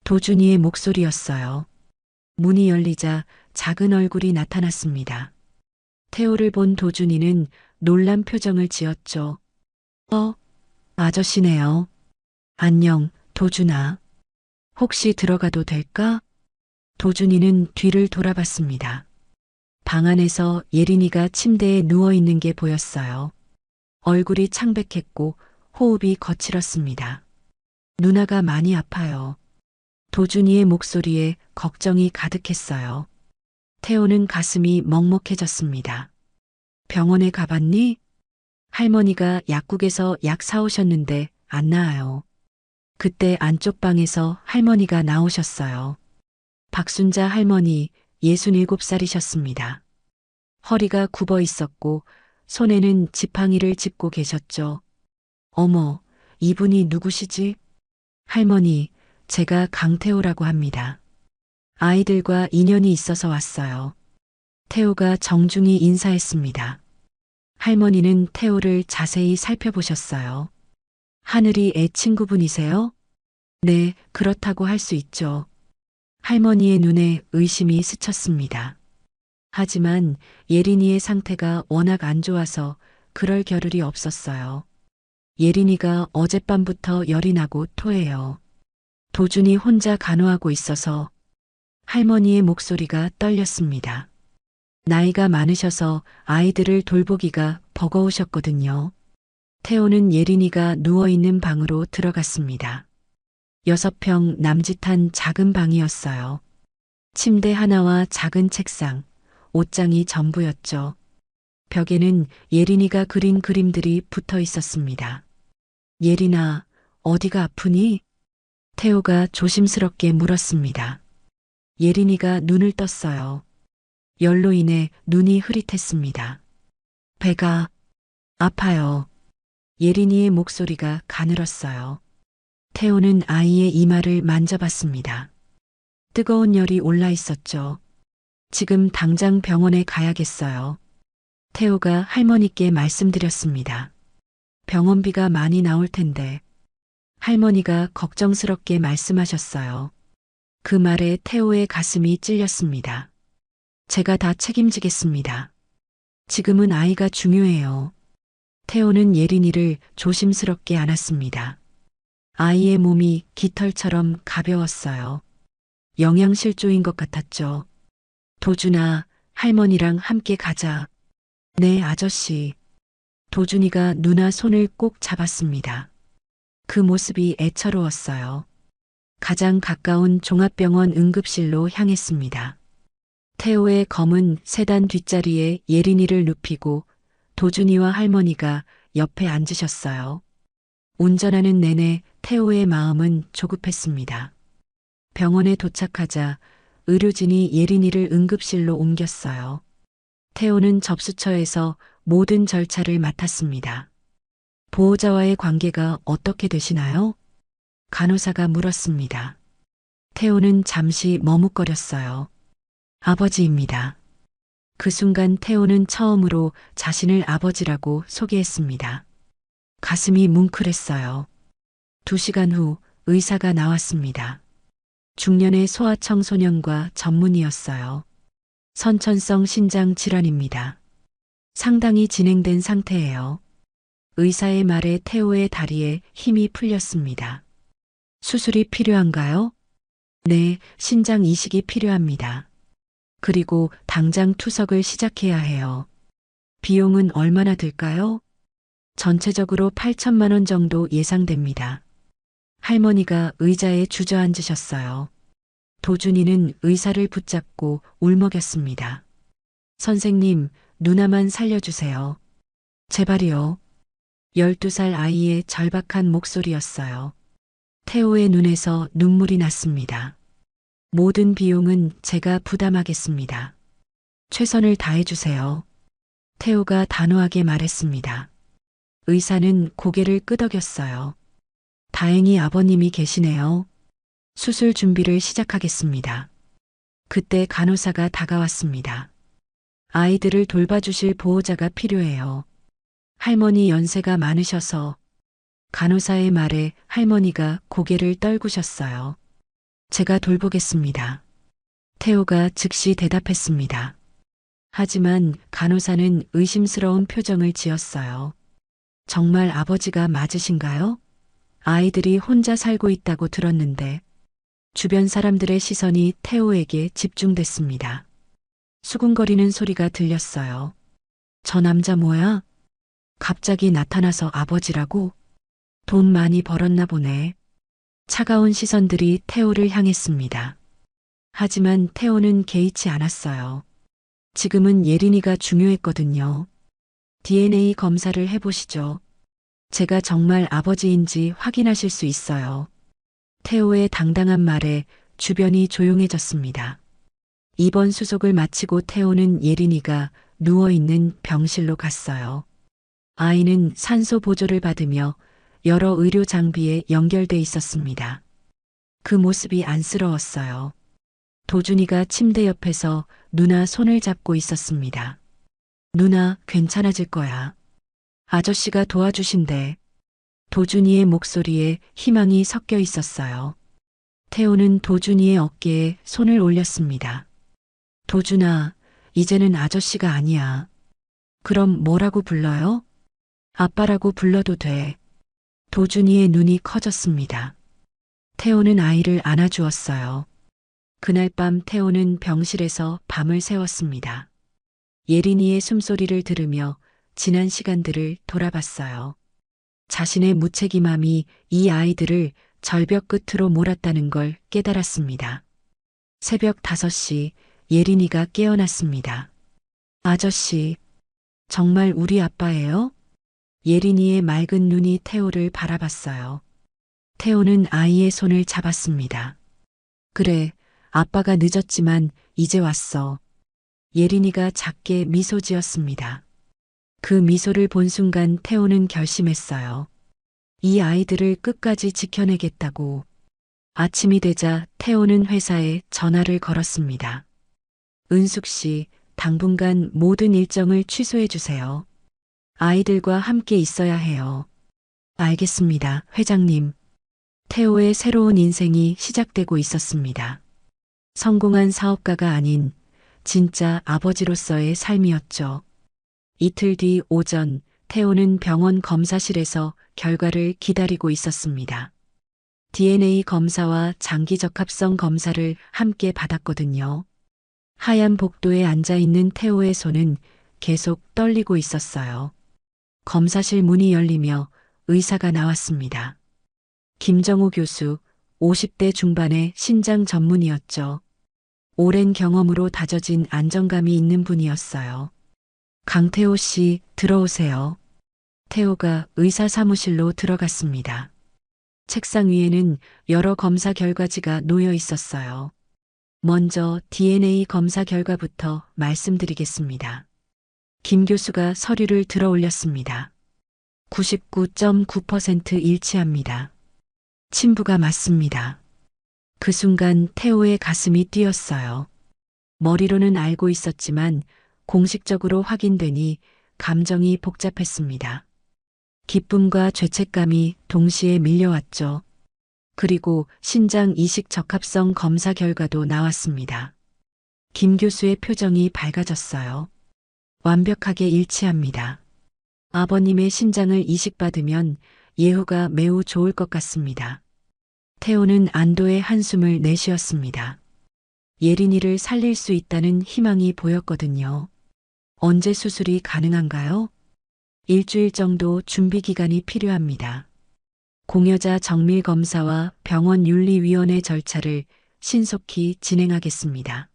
도준이의 목소리였어요. 문이 열리자 작은 얼굴이 나타났습니다. 태호를 본 도준이는 놀란 표정을 지었죠. 아저씨네요. 안녕, 도준아. 혹시 들어가도 될까? 도준이는 뒤를 돌아봤습니다. 방 안에서 예린이가 침대에 누워 있는 게 보였어요. 얼굴이 창백했고 호흡이 거칠었습니다. 누나가 많이 아파요. 도준이의 목소리에 걱정이 가득했어요. 태호는 가슴이 먹먹해졌습니다. 병원에 가봤니? 할머니가 약국에서 약 사오셨는데 안 나아요. 그때 안쪽 방에서 할머니가 나오셨어요. 박순자 할머니 67살이셨습니다. 허리가 굽어 있었고 손에는 지팡이를 짚고 계셨죠. 어머, 이분이 누구시지? 할머니, 제가 강태호라고 합니다. 아이들과 인연이 있어서 왔어요. 태호가 정중히 인사했습니다. 할머니는 태호를 자세히 살펴보셨어요. 하늘이 애 친구분이세요? 네, 그렇다고 할 수 있죠. 할머니의 눈에 의심이 스쳤습니다. 하지만 예린이의 상태가 워낙 안 좋아서 그럴 겨를이 없었어요. 예린이가 어젯밤부터 열이 나고 토해요. 도준이 혼자 간호하고 있어서 할머니의 목소리가 떨렸습니다. 나이가 많으셔서 아이들을 돌보기가 버거우셨거든요. 태호는 예린이가 누워있는 방으로 들어갔습니다. 6평 남짓한 작은 방이었어요. 침대 하나와 작은 책상, 옷장이 전부였죠. 벽에는 예린이가 그린 그림들이 붙어 있었습니다. 예린아, 어디가 아프니? 태호가 조심스럽게 물었습니다. 예린이가 눈을 떴어요. 열로 인해 눈이 흐릿했습니다. 배가 아파요. 예린이의 목소리가 가늘었어요. 태호는 아이의 이마를 만져봤습니다. 뜨거운 열이 올라 있었죠. 지금 당장 병원에 가야겠어요. 태호가 할머니께 말씀드렸습니다. 병원비가 많이 나올 텐데. 할머니가 걱정스럽게 말씀하셨어요. 그 말에 태호의 가슴이 찔렸습니다. 제가 다 책임지겠습니다. 지금은 아이가 중요해요. 태호는 예린이를 조심스럽게 안았습니다. 아이의 몸이 깃털처럼 가벼웠어요. 영양실조인 것 같았죠. 도준아, 할머니랑 함께 가자. 네, 아저씨. 도준이가 누나 손을 꼭 잡았습니다. 그 모습이 애처로웠어요. 가장 가까운 종합병원 응급실로 향했습니다. 태호의 검은 세단 뒷자리에 예린이를 눕히고 도준이와 할머니가 옆에 앉으셨어요. 운전하는 내내 태호의 마음은 조급했습니다. 병원에 도착하자 의료진이 예린이를 응급실로 옮겼어요. 태호는 접수처에서 모든 절차를 맡았습니다. 보호자와의 관계가 어떻게 되시나요? 간호사가 물었습니다. 태호는 잠시 머뭇거렸어요. 아버지입니다. 그 순간 태호는 처음으로 자신을 아버지라고 소개했습니다. 가슴이 뭉클했어요. 2시간 후 의사가 나왔습니다. 중년의 소아청소년과 전문의였어요. 선천성 신장 질환입니다. 상당히 진행된 상태예요. 의사의 말에 태호의 다리에 힘이 풀렸습니다. 수술이 필요한가요? 네, 신장 이식이 필요합니다. 그리고 당장 투석을 시작해야 해요. 비용은 얼마나 들까요? 전체적으로 8천만 원 정도 예상됩니다. 할머니가 의자에 주저앉으셨어요. 도준이는 의사를 붙잡고 울먹였습니다. 선생님, 누나만 살려주세요. 제발이요. 12살 아이의 절박한 목소리였어요. 태호의 눈에서 눈물이 났습니다. 모든 비용은 제가 부담하겠습니다. 최선을 다해주세요. 태호가 단호하게 말했습니다. 의사는 고개를 끄덕였어요. 다행히 아버님이 계시네요. 수술 준비를 시작하겠습니다. 그때 간호사가 다가왔습니다. 아이들을 돌봐주실 보호자가 필요해요. 할머니 연세가 많으셔서 간호사의 말에 할머니가 고개를 떨구셨어요. 제가 돌보겠습니다. 태호가 즉시 대답했습니다. 하지만 간호사는 의심스러운 표정을 지었어요. 정말 아버지가 맞으신가요? 아이들이 혼자 살고 있다고 들었는데 주변 사람들의 시선이 태호에게 집중됐습니다. 수군거리는 소리가 들렸어요. 저 남자 뭐야? 갑자기 나타나서 아버지라고? 돈 많이 벌었나 보네. 차가운 시선들이 태호를 향했습니다. 하지만 태호는 개의치 않았어요. 지금은 예린이가 중요했거든요. DNA 검사를 해보시죠. 제가 정말 아버지인지 확인하실 수 있어요. 태호의 당당한 말에 주변이 조용해졌습니다. 입원 수속을 마치고 태호는 예린이가 누워있는 병실로 갔어요. 아이는 산소 보조를 받으며 여러 의료 장비에 연결돼 있었습니다. 그 모습이 안쓰러웠어요. 도준이가 침대 옆에서 누나 손을 잡고 있었습니다. 누나, 괜찮아질 거야. 아저씨가 도와주신대. 도준이의 목소리에 희망이 섞여 있었어요. 태호는 도준이의 어깨에 손을 올렸습니다. 도준아, 이제는 아저씨가 아니야. 그럼 뭐라고 불러요? 아빠라고 불러도 돼. 도준이의 눈이 커졌습니다. 태호는 아이를 안아주었어요. 그날 밤 태호는 병실에서 밤을 새웠습니다. 예린이의 숨소리를 들으며 지난 시간들을 돌아봤어요. 자신의 무책임함이 이 아이들을 절벽 끝으로 몰았다는 걸 깨달았습니다. 새벽 5시 예린이가 깨어났습니다. 아저씨, 정말 우리 아빠예요? 예린이의 맑은 눈이 태호를 바라봤어요. 태호는 아이의 손을 잡았습니다. 그래, 아빠가 늦었지만 이제 왔어. 예린이가 작게 미소 지었습니다. 그 미소를 본 순간 태호는 결심했어요. 이 아이들을 끝까지 지켜내겠다고. 아침이 되자 태호는 회사에 전화를 걸었습니다. 은숙 씨, 당분간 모든 일정을 취소해 주세요. 아이들과 함께 있어야 해요. 알겠습니다, 회장님. 태호의 새로운 인생이 시작되고 있었습니다. 성공한 사업가가 아닌 진짜 아버지로서의 삶이었죠. 이틀 뒤 오전, 태호는 병원 검사실에서 결과를 기다리고 있었습니다. DNA 검사와 장기 적합성 검사를 함께 받았거든요. 하얀 복도에 앉아있는 태호의 손은 계속 떨리고 있었어요. 검사실 문이 열리며 의사가 나왔습니다. 김정우 교수, 50대 중반의 신장 전문의였죠. 오랜 경험으로 다져진 안정감이 있는 분이었어요. 강태호 씨, 들어오세요. 태호가 의사 사무실로 들어갔습니다. 책상 위에는 여러 검사 결과지가 놓여 있었어요. 먼저 DNA 검사 결과부터 말씀드리겠습니다. 김 교수가 서류를 들어 올렸습니다. 99.9% 일치합니다. 친부가 맞습니다. 그 순간 태호의 가슴이 뛰었어요. 머리로는 알고 있었지만 공식적으로 확인되니 감정이 복잡했습니다. 기쁨과 죄책감이 동시에 밀려왔죠. 그리고 신장 이식 적합성 검사 결과도 나왔습니다. 김 교수의 표정이 밝아졌어요. 완벽하게 일치합니다. 아버님의 신장을 이식받으면 예후가 매우 좋을 것 같습니다. 태호는 안도의 한숨을 내쉬었습니다. 예린이를 살릴 수 있다는 희망이 보였거든요. 언제 수술이 가능한가요? 일주일 정도 준비 기간이 필요합니다. 공여자 정밀 검사와 병원 윤리위원회 절차를 신속히 진행하겠습니다.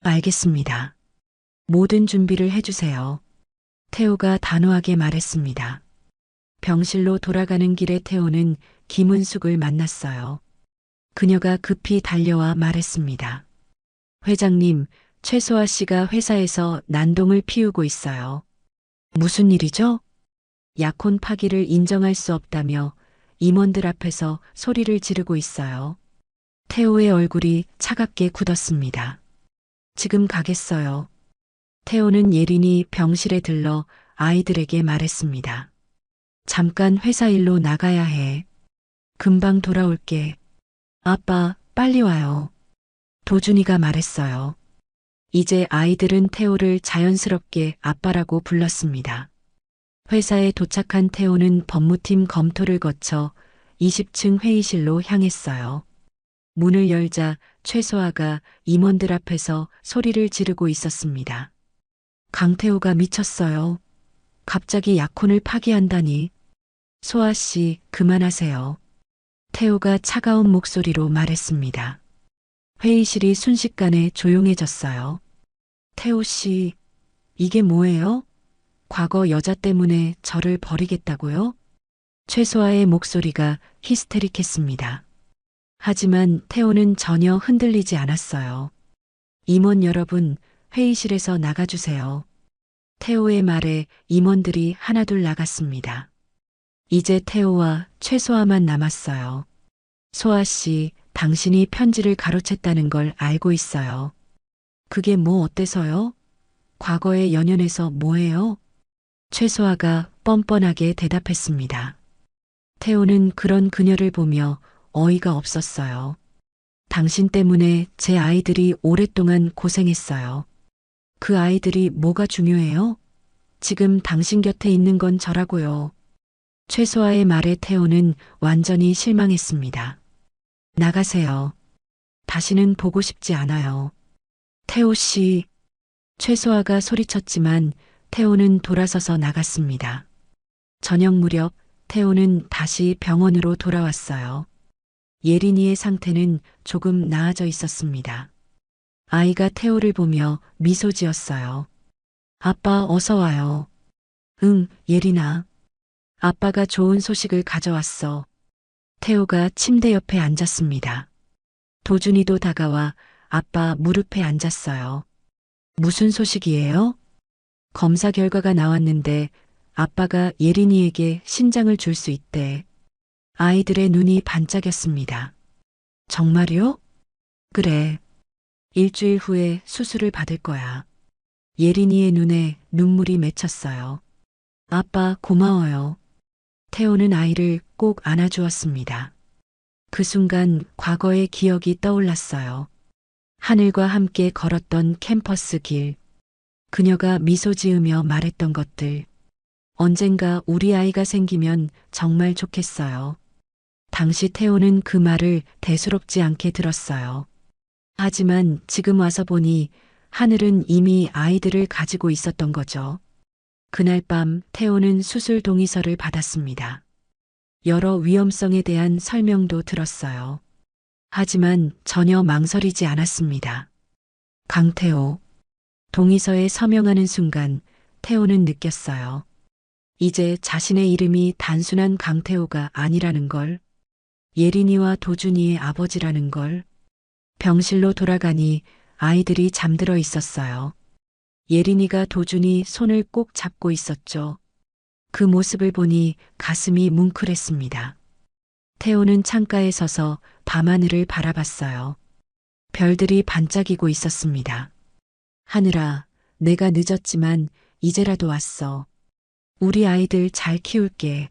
알겠습니다. 모든 준비를 해주세요. 태호가 단호하게 말했습니다. 병실로 돌아가는 길에 태호는 김은숙을 만났어요. 그녀가 급히 달려와 말했습니다. 회장님, 최소아 씨가 회사에서 난동을 피우고 있어요. 무슨 일이죠? 약혼 파기를 인정할 수 없다며 임원들 앞에서 소리를 지르고 있어요. 태호의 얼굴이 차갑게 굳었습니다. 지금 가겠어요. 태호는 예린이 병실에 들러 아이들에게 말했습니다. 잠깐 회사 일로 나가야 해. 금방 돌아올게. 아빠, 빨리 와요. 도준이가 말했어요. 이제 아이들은 태호를 자연스럽게 아빠라고 불렀습니다. 회사에 도착한 태호는 법무팀 검토를 거쳐 20층 회의실로 향했어요. 문을 열자 최소아가 임원들 앞에서 소리를 지르고 있었습니다. 강태호가 미쳤어요. 갑자기 약혼을 파기한다니. 소아 씨, 그만하세요. 태호가 차가운 목소리로 말했습니다. 회의실이 순식간에 조용해졌어요. 태호 씨, 이게 뭐예요? 과거 여자 때문에 저를 버리겠다고요? 최소아의 목소리가 히스테릭했습니다. 하지만 태호는 전혀 흔들리지 않았어요. 임원 여러분, 회의실에서 나가주세요. 태호의 말에 임원들이 하나둘 나갔습니다. 이제 태호와 최소아만 남았어요. 소아 씨, 당신이 편지를 가로챘다는 걸 알고 있어요. 그게 뭐 어때서요? 과거에 연연해서 뭐해요? 최소아가 뻔뻔하게 대답했습니다. 태호는 그런 그녀를 보며 어이가 없었어요. 당신 때문에 제 아이들이 오랫동안 고생했어요. 그 아이들이 뭐가 중요해요? 지금 당신 곁에 있는 건 저라고요. 최소아의 말에 태호는 완전히 실망했습니다. 나가세요. 다시는 보고 싶지 않아요. 태호 씨. 최소아가 소리쳤지만 태호는 돌아서서 나갔습니다. 저녁 무렵 태호는 다시 병원으로 돌아왔어요. 예린이의 상태는 조금 나아져 있었습니다. 아이가 태호를 보며 미소 지었어요. 아빠 어서 와요. 응, 예린아. 아빠가 좋은 소식을 가져왔어. 태호가 침대 옆에 앉았습니다. 도준이도 다가와 아빠 무릎에 앉았어요. 무슨 소식이에요? 검사 결과가 나왔는데 아빠가 예린이에게 신장을 줄 수 있대. 아이들의 눈이 반짝였습니다. 정말요? 그래. 일주일 후에 수술을 받을 거야. 예린이의 눈에 눈물이 맺혔어요. 아빠 고마워요. 태호는 아이를 꼭 안아주었습니다. 그 순간 과거의 기억이 떠올랐어요. 하늘과 함께 걸었던 캠퍼스 길. 그녀가 미소 지으며 말했던 것들. 언젠가 우리 아이가 생기면 정말 좋겠어요. 당시 태호는 그 말을 대수롭지 않게 들었어요. 하지만 지금 와서 보니 하늘은 이미 아이들을 가지고 있었던 거죠. 그날 밤 태호는 수술 동의서를 받았습니다. 여러 위험성에 대한 설명도 들었어요. 하지만 전혀 망설이지 않았습니다. 강태호. 동의서에 서명하는 순간 태호는 느꼈어요. 이제 자신의 이름이 단순한 강태호가 아니라는 걸, 예린이와 도준이의 아버지라는 걸. 병실로 돌아가니 아이들이 잠들어 있었어요. 예린이가 도준이 손을 꼭 잡고 있었죠. 그 모습을 보니 가슴이 뭉클했습니다. 태호는 창가에 서서 밤하늘을 바라봤어요. 별들이 반짝이고 있었습니다. 하늘아, 내가 늦었지만 이제라도 왔어. 우리 아이들 잘 키울게.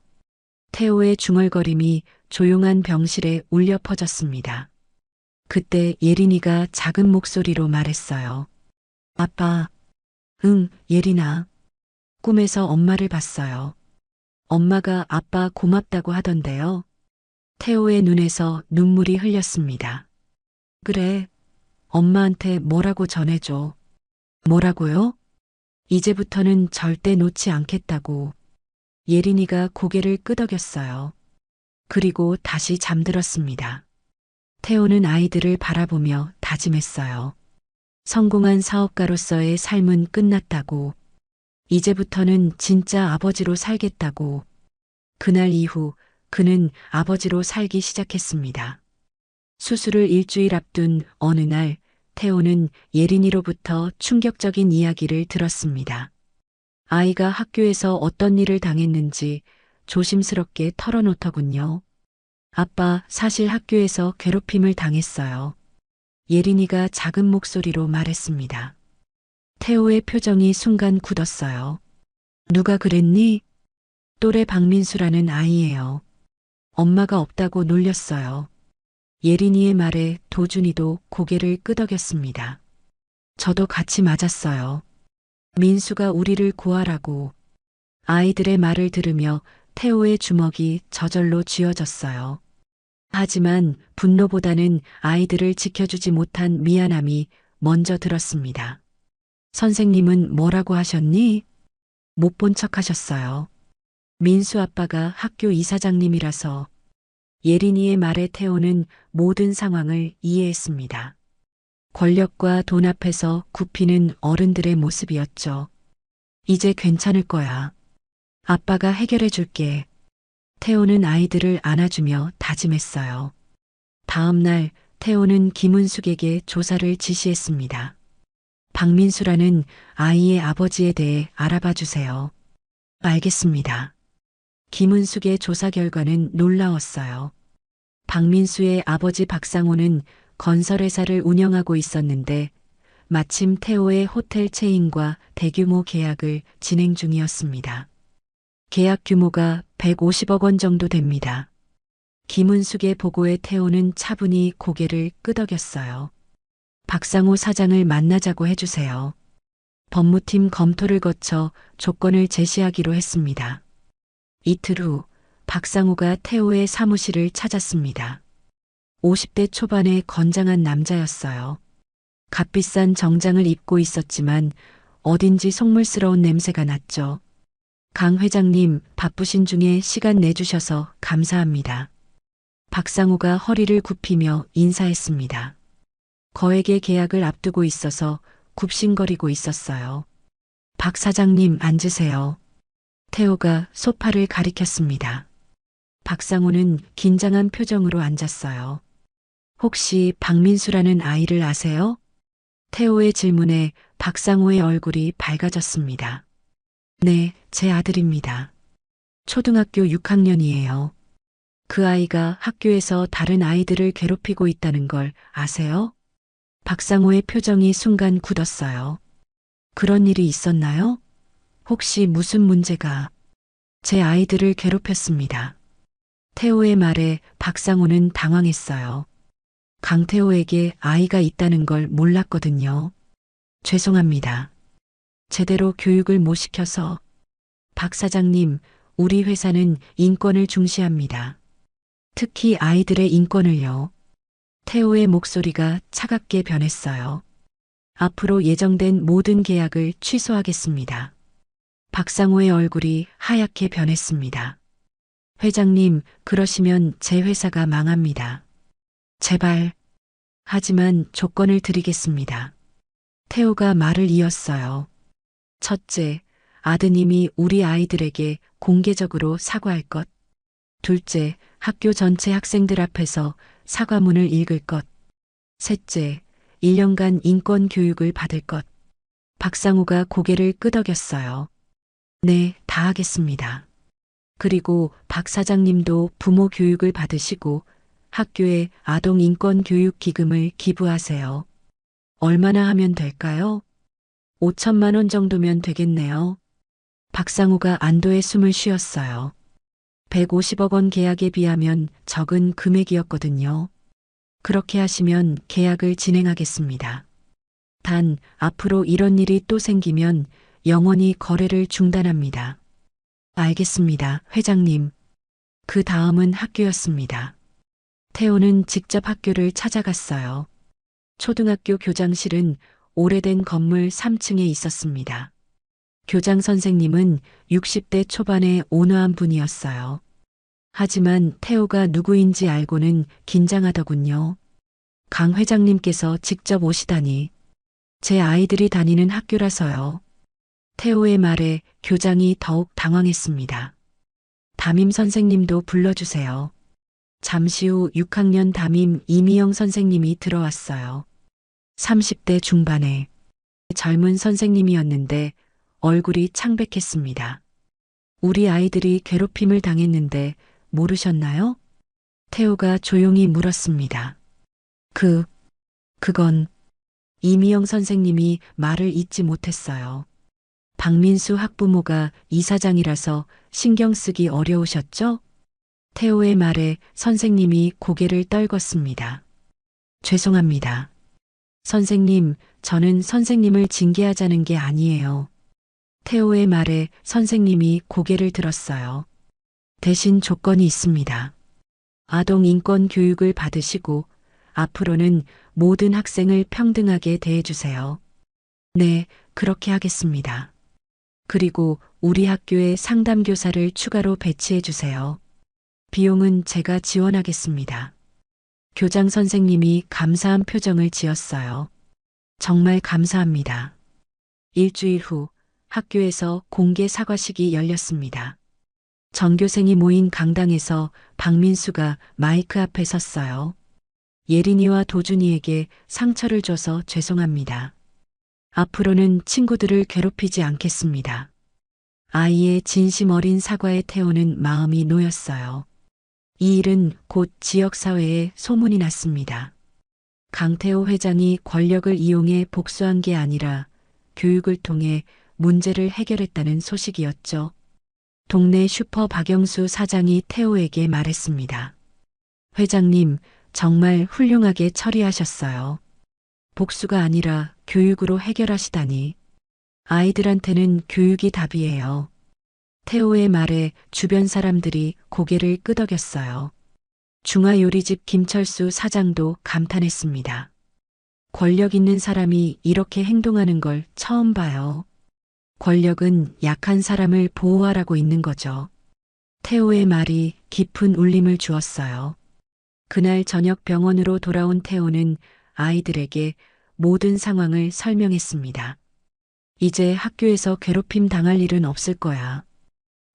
태호의 중얼거림이 조용한 병실에 울려 퍼졌습니다. 그때 예린이가 작은 목소리로 말했어요. 아빠. 응, 예린아. 꿈에서 엄마를 봤어요. 엄마가 아빠 고맙다고 하던데요. 태호의 눈에서 눈물이 흘렸습니다. 그래. 엄마한테 뭐라고 전해줘. 뭐라고요? 이제부터는 절대 놓지 않겠다고. 예린이가 고개를 끄덕였어요. 그리고 다시 잠들었습니다. 태호는 아이들을 바라보며 다짐했어요. 성공한 사업가로서의 삶은 끝났다고. 이제부터는 진짜 아버지로 살겠다고. 그날 이후 그는 아버지로 살기 시작했습니다. 수술을 일주일 앞둔 어느 날 태호는 예린이로부터 충격적인 이야기를 들었습니다. 아이가 학교에서 어떤 일을 당했는지 조심스럽게 털어놓더군요. 아빠, 사실 학교에서 괴롭힘을 당했어요. 예린이가 작은 목소리로 말했습니다. 태호의 표정이 순간 굳었어요. 누가 그랬니? 또래 박민수라는 아이예요. 엄마가 없다고 놀렸어요. 예린이의 말에 도준이도 고개를 끄덕였습니다. 저도 같이 맞았어요. 민수가 우리를 구하라고. 아이들의 말을 들으며 태호의 주먹이 저절로 쥐어졌어요. 하지만 분노보다는 아이들을 지켜주지 못한 미안함이 먼저 들었습니다. 선생님은 뭐라고 하셨니? 못 본 척 하셨어요. 민수 아빠가 학교 이사장님이라서. 예린이의 말에 태호는 모든 상황을 이해했습니다. 권력과 돈 앞에서 굽히는 어른들의 모습이었죠. 이제 괜찮을 거야. 아빠가 해결해 줄게. 태호는 아이들을 안아주며 다짐했어요. 다음 날 태호는 김은숙에게 조사를 지시했습니다. 박민수라는 아이의 아버지에 대해 알아봐 주세요. 알겠습니다. 김은숙의 조사 결과는 놀라웠어요. 박민수의 아버지 박상호는 건설회사를 운영하고 있었는데 마침 태호의 호텔 체인과 대규모 계약을 진행 중이었습니다. 계약 규모가 150억 원 정도 됩니다. 김은숙의 보고에 태호는 차분히 고개를 끄덕였어요. 박상호 사장을 만나자고 해주세요. 법무팀 검토를 거쳐 조건을 제시하기로 했습니다. 이틀 후 박상호가 태호의 사무실을 찾았습니다. 50대 초반의 건장한 남자였어요. 값비싼 정장을 입고 있었지만 어딘지 속물스러운 냄새가 났죠. 강 회장님, 바쁘신 중에 시간 내주셔서 감사합니다. 박상호가 허리를 굽히며 인사했습니다. 거액의 계약을 앞두고 있어서 굽신거리고 있었어요. 박 사장님 앉으세요. 태호가 소파를 가리켰습니다. 박상호는 긴장한 표정으로 앉았어요. 혹시 박민수라는 아이를 아세요? 태호의 질문에 박상호의 얼굴이 밝아졌습니다. 네, 제 아들입니다. 초등학교 6학년이에요. 그 아이가 학교에서 다른 아이들을 괴롭히고 있다는 걸 아세요? 박상호의 표정이 순간 굳었어요. 그런 일이 있었나요? 혹시 무슨 문제가? 제 아이들을 괴롭혔습니다. 태호의 말에 박상호는 당황했어요. 강태호에게 아이가 있다는 걸 몰랐거든요. 죄송합니다. 제대로 교육을 못 시켜서. 박 사장님, 우리 회사는 인권을 중시합니다. 특히 아이들의 인권을요. 태호의 목소리가 차갑게 변했어요. 앞으로 예정된 모든 계약을 취소하겠습니다. 박상호의 얼굴이 하얗게 변했습니다. 회장님, 그러시면 제 회사가 망합니다. 제발. 하지만 조건을 드리겠습니다. 태호가 말을 이었어요. 첫째, 아드님이 우리 아이들에게 공개적으로 사과할 것. 둘째, 학교 전체 학생들 앞에서 사과문을 읽을 것. 셋째, 1년간 인권 교육을 받을 것. 박상호가 고개를 끄덕였어요. 네, 다 하겠습니다. 그리고 박 사장님도 부모 교육을 받으시고 학교에 아동 인권 교육 기금을 기부하세요. 얼마나 하면 될까요? 5천만 원 정도면 되겠네요. 박상호가 안도의 숨을 쉬었어요. 150억 원 계약에 비하면 적은 금액이었거든요. 그렇게 하시면 계약을 진행하겠습니다. 단, 앞으로 이런 일이 또 생기면 영원히 거래를 중단합니다. 알겠습니다, 회장님. 그 다음은 학교였습니다. 태호는 직접 학교를 찾아갔어요. 초등학교 교장실은 오래된 건물 3층에 있었습니다. 교장 선생님은 60대 초반의 온화한 분이었어요. 하지만 태호가 누구인지 알고는 긴장하더군요. 강 회장님께서 직접 오시다니. 제 아이들이 다니는 학교라서요. 태호의 말에 교장이 더욱 당황했습니다. 담임 선생님도 불러주세요. 잠시 후 6학년 담임 이미영 선생님이 들어왔어요. 30대 중반의 젊은 선생님이었는데 얼굴이 창백했습니다. 우리 아이들이 괴롭힘을 당했는데 모르셨나요? 태호가 조용히 물었습니다. 그건 이미영 선생님이 말을 잇지 못했어요. 박민수 학부모가 이사장이라서 신경 쓰기 어려우셨죠? 태호의 말에 선생님이 고개를 떨궜습니다. 죄송합니다. 선생님, 저는 선생님을 징계하자는 게 아니에요. 태호의 말에 선생님이 고개를 들었어요. 대신 조건이 있습니다. 아동 인권 교육을 받으시고 앞으로는 모든 학생을 평등하게 대해주세요. 네, 그렇게 하겠습니다. 그리고 우리 학교에 상담교사를 추가로 배치해주세요. 비용은 제가 지원하겠습니다. 교장 선생님이 감사한 표정을 지었어요. 정말 감사합니다. 일주일 후 학교에서 공개 사과식이 열렸습니다. 전교생이 모인 강당에서 박민수가 마이크 앞에 섰어요. 예린이와 도준이에게 상처를 줘서 죄송합니다. 앞으로는 친구들을 괴롭히지 않겠습니다. 아이의 진심 어린 사과에 태우는 마음이 놓였어요. 이 일은 곧 지역사회에 소문이 났습니다. 강태호 회장이 권력을 이용해 복수한 게 아니라 교육을 통해 문제를 해결했다는 소식이었죠. 동네 슈퍼 박영수 사장이 태호에게 말했습니다. 회장님, 정말 훌륭하게 처리하셨어요. 복수가 아니라 교육으로 해결하시다니. 아이들한테는 교육이 답이에요. 태호의 말에 주변 사람들이 고개를 끄덕였어요. 중화요리집 김철수 사장도 감탄했습니다. 권력 있는 사람이 이렇게 행동하는 걸 처음 봐요. 권력은 약한 사람을 보호하라고 있는 거죠. 태호의 말이 깊은 울림을 주었어요. 그날 저녁 병원으로 돌아온 태호는 아이들에게 모든 상황을 설명했습니다. 이제 학교에서 괴롭힘 당할 일은 없을 거야.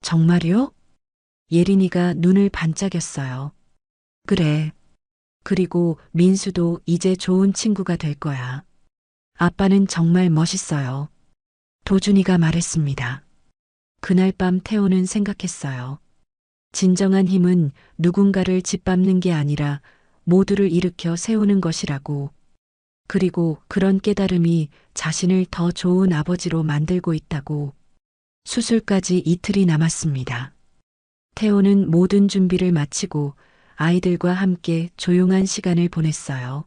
정말요? 예린이가 눈을 반짝였어요. 그래. 그리고 민수도 이제 좋은 친구가 될 거야. 아빠는 정말 멋있어요. 도준이가 말했습니다. 그날 밤 태호는 생각했어요. 진정한 힘은 누군가를 짓밟는 게 아니라 모두를 일으켜 세우는 것이라고. 그리고 그런 깨달음이 자신을 더 좋은 아버지로 만들고 있다고. 수술까지 이틀이 남았습니다. 태호는 모든 준비를 마치고 아이들과 함께 조용한 시간을 보냈어요.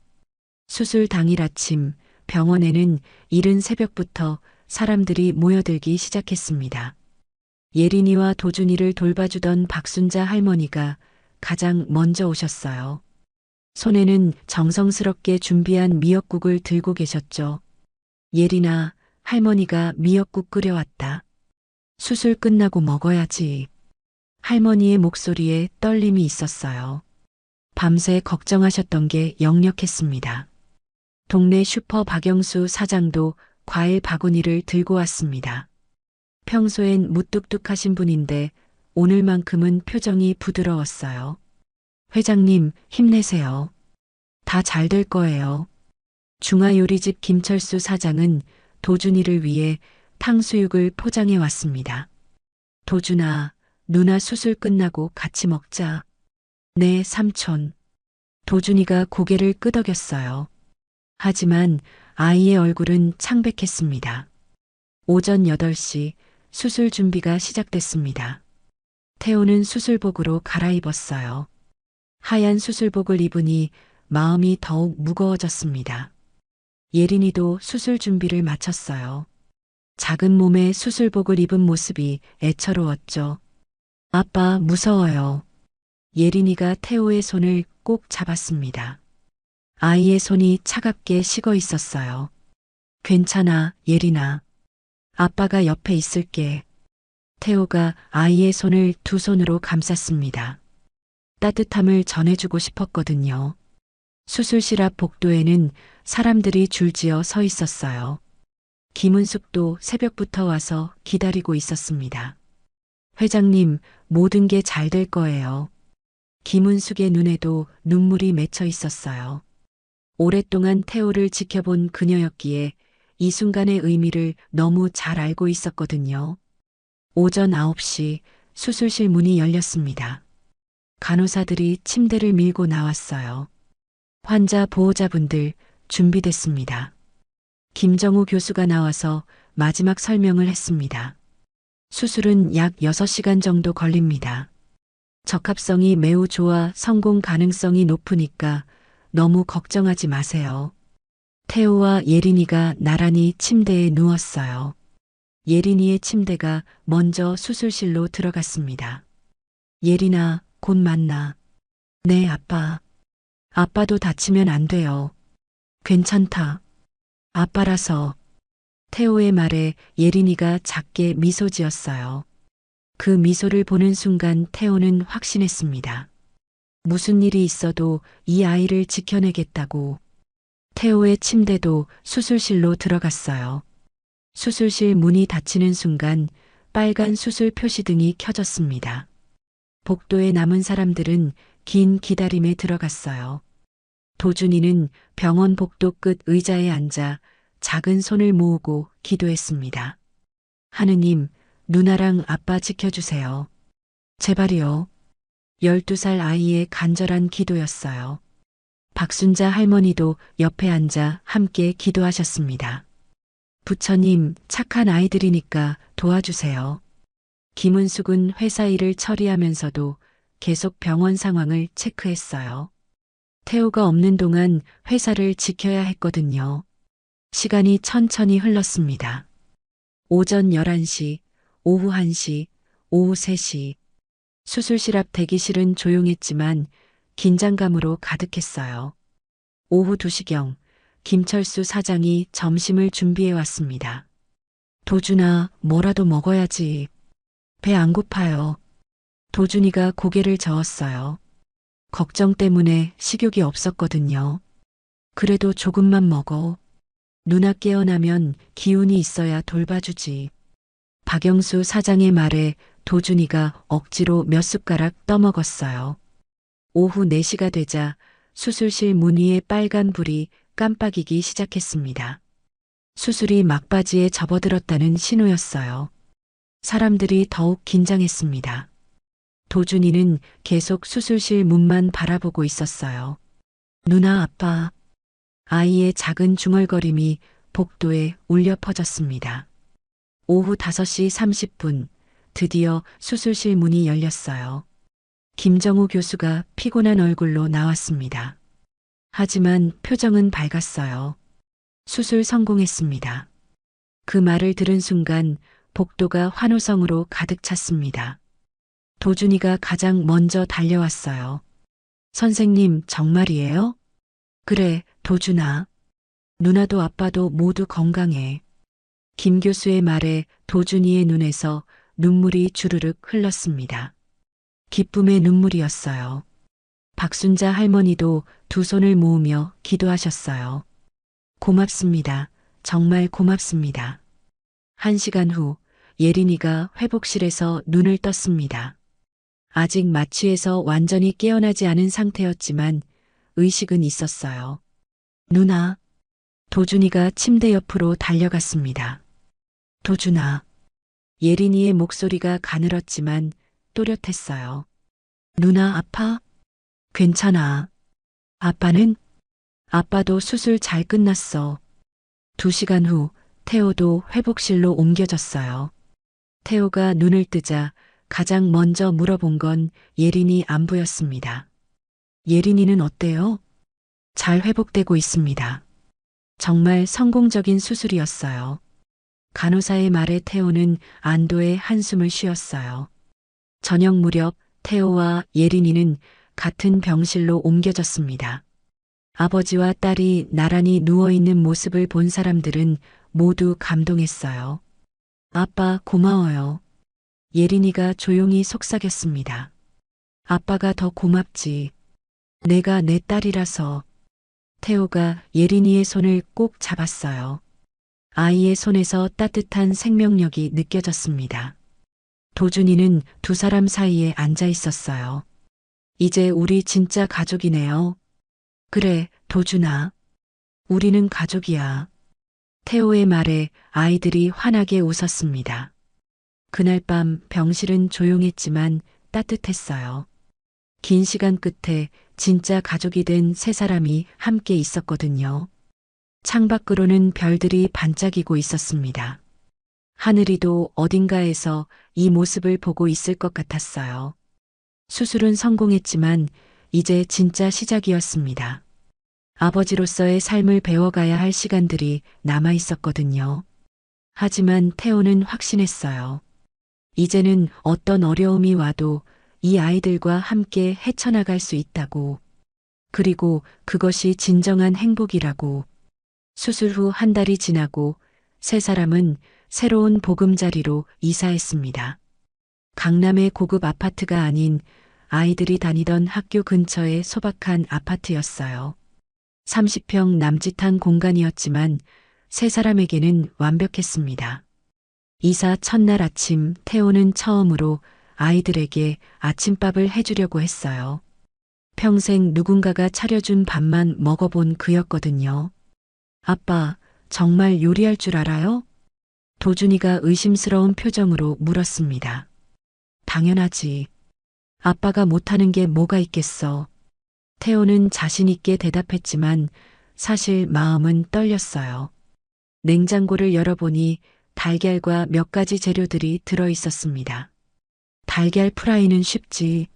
수술 당일 아침 병원에는 이른 새벽부터 사람들이 모여들기 시작했습니다. 예린이와 도준이를 돌봐주던 박순자 할머니가 가장 먼저 오셨어요. 손에는 정성스럽게 준비한 미역국을 들고 계셨죠. 예린아, 할머니가 미역국 끓여왔다. 수술 끝나고 먹어야지. 할머니의 목소리에 떨림이 있었어요. 밤새 걱정하셨던 게 역력했습니다. 동네 슈퍼 박영수 사장도 과일 바구니를 들고 왔습니다. 평소엔 무뚝뚝하신 분인데 오늘만큼은 표정이 부드러웠어요. 회장님, 힘내세요. 다 잘 될 거예요. 중화요리집 김철수 사장은 도준이를 위해 탕수육을 포장해 왔습니다. 도준아, 누나 수술 끝나고 같이 먹자. 네, 삼촌. 도준이가 고개를 끄덕였어요. 하지만 아이의 얼굴은 창백했습니다. 오전 8시 수술 준비가 시작됐습니다. 태호는 수술복으로 갈아입었어요. 하얀 수술복을 입으니 마음이 더욱 무거워졌습니다. 예린이도 수술 준비를 마쳤어요. 작은 몸에 수술복을 입은 모습이 애처로웠죠. 아빠, 무서워요. 예린이가 태호의 손을 꼭 잡았습니다. 아이의 손이 차갑게 식어 있었어요. 괜찮아, 예린아. 아빠가 옆에 있을게. 태호가 아이의 손을 두 손으로 감쌌습니다. 따뜻함을 전해주고 싶었거든요. 수술실 앞 복도에는 사람들이 줄지어 서 있었어요. 김은숙도 새벽부터 와서 기다리고 있었습니다. 회장님, 모든 게 잘 될 거예요. 김은숙의 눈에도 눈물이 맺혀 있었어요. 오랫동안 태호를 지켜본 그녀였기에 이 순간의 의미를 너무 잘 알고 있었거든요. 오전 9시 수술실 문이 열렸습니다. 간호사들이 침대를 밀고 나왔어요. 환자 보호자분들 준비됐습니다. 김정우 교수가 나와서 마지막 설명을 했습니다. 수술은 약 6시간 정도 걸립니다. 적합성이 매우 좋아 성공 가능성이 높으니까 너무 걱정하지 마세요. 태호와 예린이가 나란히 침대에 누웠어요. 예린이의 침대가 먼저 수술실로 들어갔습니다. 예린아, 곧 만나. 네, 아빠. 아빠도 다치면 안 돼요. 괜찮다. 아빠라서. 태호의 말에 예린이가 작게 미소 지었어요. 그 미소를 보는 순간 태호는 확신했습니다. 무슨 일이 있어도 이 아이를 지켜내겠다고. 태호의 침대도 수술실로 들어갔어요. 수술실 문이 닫히는 순간 빨간 수술 표시등이 켜졌습니다. 복도에 남은 사람들은 긴 기다림에 들어갔어요. 도준이는 병원 복도 끝 의자에 앉아 작은 손을 모으고 기도했습니다. 하느님, 누나랑 아빠 지켜주세요. 제발이요. 12살 아이의 간절한 기도였어요. 박순자 할머니도 옆에 앉아 함께 기도하셨습니다. 부처님, 착한 아이들이니까 도와주세요. 김은숙은 회사 일을 처리하면서도 계속 병원 상황을 체크했어요. 태호가 없는 동안 회사를 지켜야 했거든요. 시간이 천천히 흘렀습니다. 오전 11시, 오후 1시, 오후 3시. 수술실 앞 대기실은 조용했지만 긴장감으로 가득했어요. 오후 2시경 김철수 사장이 점심을 준비해 왔습니다. 도준아, 뭐라도 먹어야지. 배 안 고파요. 도준이가 고개를 저었어요. 걱정 때문에 식욕이 없었거든요. 그래도 조금만 먹어. 누나 깨어나면 기운이 있어야 돌봐주지. 박영수 사장의 말에 도준이가 억지로 몇 숟가락 떠먹었어요. 오후 4시가 되자 수술실 문 위에 빨간 불이 깜빡이기 시작했습니다. 수술이 막바지에 접어들었다는 신호였어요. 사람들이 더욱 긴장했습니다. 도준이는 계속 수술실 문만 바라보고 있었어요. 누나, 아빠. 아이의 작은 중얼거림이 복도에 울려 퍼졌습니다. 오후 5시 30분, 드디어 수술실 문이 열렸어요. 김정우 교수가 피곤한 얼굴로 나왔습니다. 하지만 표정은 밝았어요. 수술 성공했습니다. 그 말을 들은 순간 복도가 환호성으로 가득 찼습니다. 도준이가 가장 먼저 달려왔어요. 선생님, 정말이에요? 그래, 도준아. 누나도 아빠도 모두 건강해. 김 교수의 말에 도준이의 눈에서 눈물이 주르륵 흘렀습니다. 기쁨의 눈물이었어요. 박순자 할머니도 두 손을 모으며 기도하셨어요. 고맙습니다. 정말 고맙습니다. 1시간 후 예린이가 회복실에서 눈을 떴습니다. 아직 마취에서 완전히 깨어나지 않은 상태였지만 의식은 있었어요. 누나. 도준이가 침대 옆으로 달려갔습니다. 도준아. 예린이의 목소리가 가늘었지만 또렷했어요. 누나 아파? 괜찮아. 아빠는? 아빠도 수술 잘 끝났어. 2시간 후 태호도 회복실로 옮겨졌어요. 태호가 눈을 뜨자 가장 먼저 물어본 건 예린이 안부였습니다. 예린이는 어때요? 잘 회복되고 있습니다. 정말 성공적인 수술이었어요. 간호사의 말에 태호는 안도의 한숨을 쉬었어요. 저녁 무렵 태호와 예린이는 같은 병실로 옮겨졌습니다. 아버지와 딸이 나란히 누워있는 모습을 본 사람들은 모두 감동했어요. 아빠 고마워요. 예린이가 조용히 속삭였습니다. 아빠가 더 고맙지. 내가 내 딸이라서. 태호가 예린이의 손을 꼭 잡았어요. 아이의 손에서 따뜻한 생명력이 느껴졌습니다. 도준이는 두 사람 사이에 앉아 있었어요. 이제 우리 진짜 가족이네요. 그래, 도준아. 우리는 가족이야. 태호의 말에 아이들이 환하게 웃었습니다. 그날 밤 병실은 조용했지만 따뜻했어요. 긴 시간 끝에 진짜 가족이 된 세 사람이 함께 있었거든요. 창밖으로는 별들이 반짝이고 있었습니다. 하늘이도 어딘가에서 이 모습을 보고 있을 것 같았어요. 수술은 성공했지만 이제 진짜 시작이었습니다. 아버지로서의 삶을 배워가야 할 시간들이 남아 있었거든요. 하지만 태호는 확신했어요. 이제는 어떤 어려움이 와도 이 아이들과 함께 헤쳐나갈 수 있다고. 그리고 그것이 진정한 행복이라고. 수술 후 1달이 지나고 세 사람은 새로운 보금자리로 이사했습니다. 강남의 고급 아파트가 아닌 아이들이 다니던 학교 근처의 소박한 아파트였어요. 30평 남짓한 공간이었지만 세 사람에게는 완벽했습니다. 이사 첫날 아침 태호는 처음으로 아이들에게 아침밥을 해주려고 했어요. 평생 누군가가 차려준 밥만 먹어본 그였거든요. 아빠, 정말 요리할 줄 알아요? 도준이가 의심스러운 표정으로 물었습니다. 당연하지. 아빠가 못하는 게 뭐가 있겠어. 태호는 자신 있게 대답했지만 사실 마음은 떨렸어요. 냉장고를 열어보니 달걀과 몇 가지 재료들이 들어 있었습니다. 달걀 프라이는 쉽지.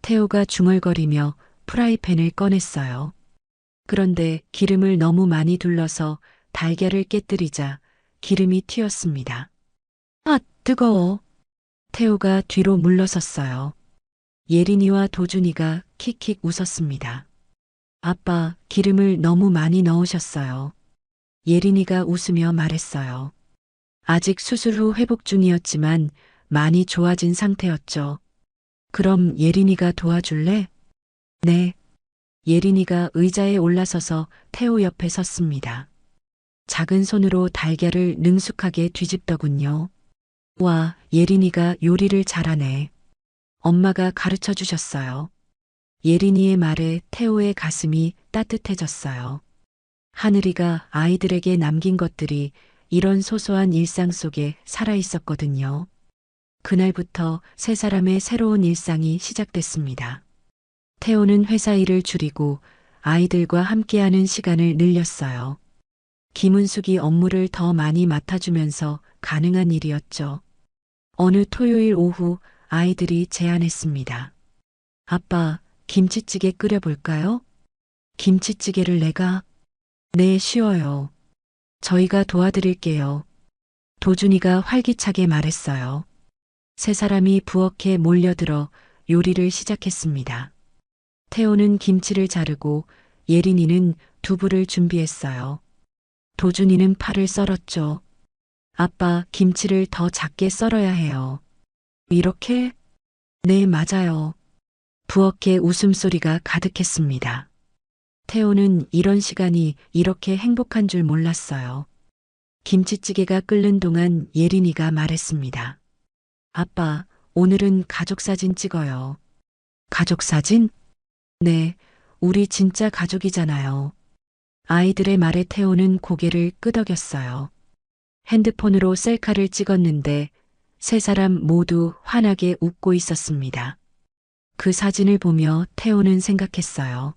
태호가 중얼거리며 프라이팬을 꺼냈어요. 그런데 기름을 너무 많이 둘러서 달걀을 깨뜨리자 기름이 튀었습니다. 아, 뜨거워. 태호가 뒤로 물러섰어요. 예린이와 도준이가 킥킥 웃었습니다. 아빠, 기름을 너무 많이 넣으셨어요. 예린이가 웃으며 말했어요. 아직 수술 후 회복 중이었지만 많이 좋아진 상태였죠. 그럼 예린이가 도와줄래? 네. 예린이가 의자에 올라서서 태호 옆에 섰습니다. 작은 손으로 달걀을 능숙하게 뒤집더군요. 와, 예린이가 요리를 잘하네. 엄마가 가르쳐 주셨어요. 예린이의 말에 태호의 가슴이 따뜻해졌어요. 하늘이가 아이들에게 남긴 것들이 이런 소소한 일상 속에 살아 있었거든요. 그날부터 세 사람의 새로운 일상이 시작됐습니다. 태호는 회사 일을 줄이고 아이들과 함께하는 시간을 늘렸어요. 김은숙이 업무를 더 많이 맡아주면서 가능한 일이었죠. 어느 토요일 오후 아이들이 제안했습니다. 아빠, 김치찌개 끓여볼까요? 김치찌개를 내가? 네, 쉬워요. 저희가 도와드릴게요. 도준이가 활기차게 말했어요. 세 사람이 부엌에 몰려들어 요리를 시작했습니다. 태호는 김치를 자르고 예린이는 두부를 준비했어요. 도준이는 파를 썰었죠. 아빠, 김치를 더 작게 썰어야 해요. 이렇게? 네, 맞아요. 부엌에 웃음소리가 가득했습니다. 태호는 이런 시간이 이렇게 행복한 줄 몰랐어요. 김치찌개가 끓는 동안 예린이가 말했습니다. 아빠, 오늘은 가족사진 찍어요. 가족사진? 네, 우리 진짜 가족이잖아요. 아이들의 말에 태호는 고개를 끄덕였어요. 핸드폰으로 셀카를 찍었는데 세 사람 모두 환하게 웃고 있었습니다. 그 사진을 보며 태호는 생각했어요.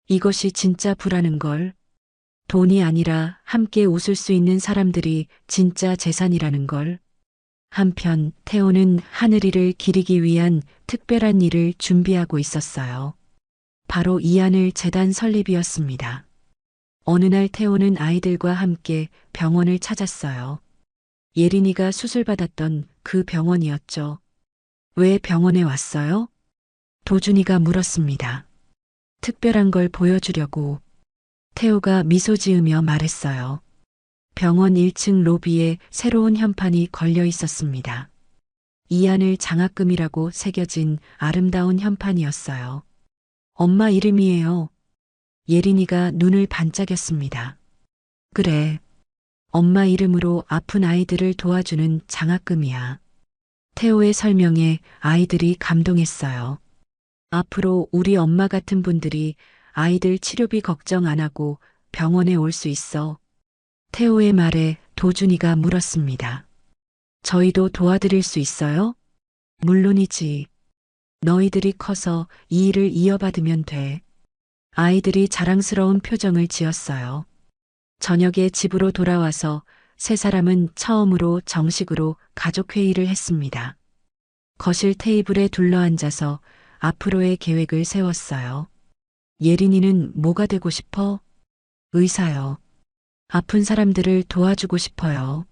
이것이 진짜 부라는 걸. 돈이 아니라 함께 웃을 수 있는 사람들이 진짜 재산이라는 걸. 한편 태호는 하늘이를 기리기 위한 특별한 일을 준비하고 있었어요. 바로 이하늘 재단 설립이었습니다. 어느 날 태호는 아이들과 함께 병원을 찾았어요. 예린이가 수술받았던 그 병원이었죠. 왜 병원에 왔어요? 도준이가 물었습니다. 특별한 걸 보여주려고. 태호가 미소 지으며 말했어요. 병원 1층 로비에 새로운 현판이 걸려 있었습니다. 이하늘 장학금이라고 새겨진 아름다운 현판이었어요. 엄마 이름이에요. 예린이가 눈을 반짝였습니다. 그래. 엄마 이름으로 아픈 아이들을 도와주는 장학금이야. 태호의 설명에 아이들이 감동했어요. 앞으로 우리 엄마 같은 분들이 아이들 치료비 걱정 안 하고 병원에 올 수 있어. 태호의 말에 도준이가 물었습니다. 저희도 도와드릴 수 있어요? 물론이지. 너희들이 커서 이 일을 이어받으면 돼. 아이들이 자랑스러운 표정을 지었어요. 저녁에 집으로 돌아와서 세 사람은 처음으로 정식으로 가족회의를 했습니다. 거실 테이블에 둘러앉아서 앞으로의 계획을 세웠어요. 예린이는 뭐가 되고 싶어? 의사요. 아픈 사람들을 도와주고 싶어요.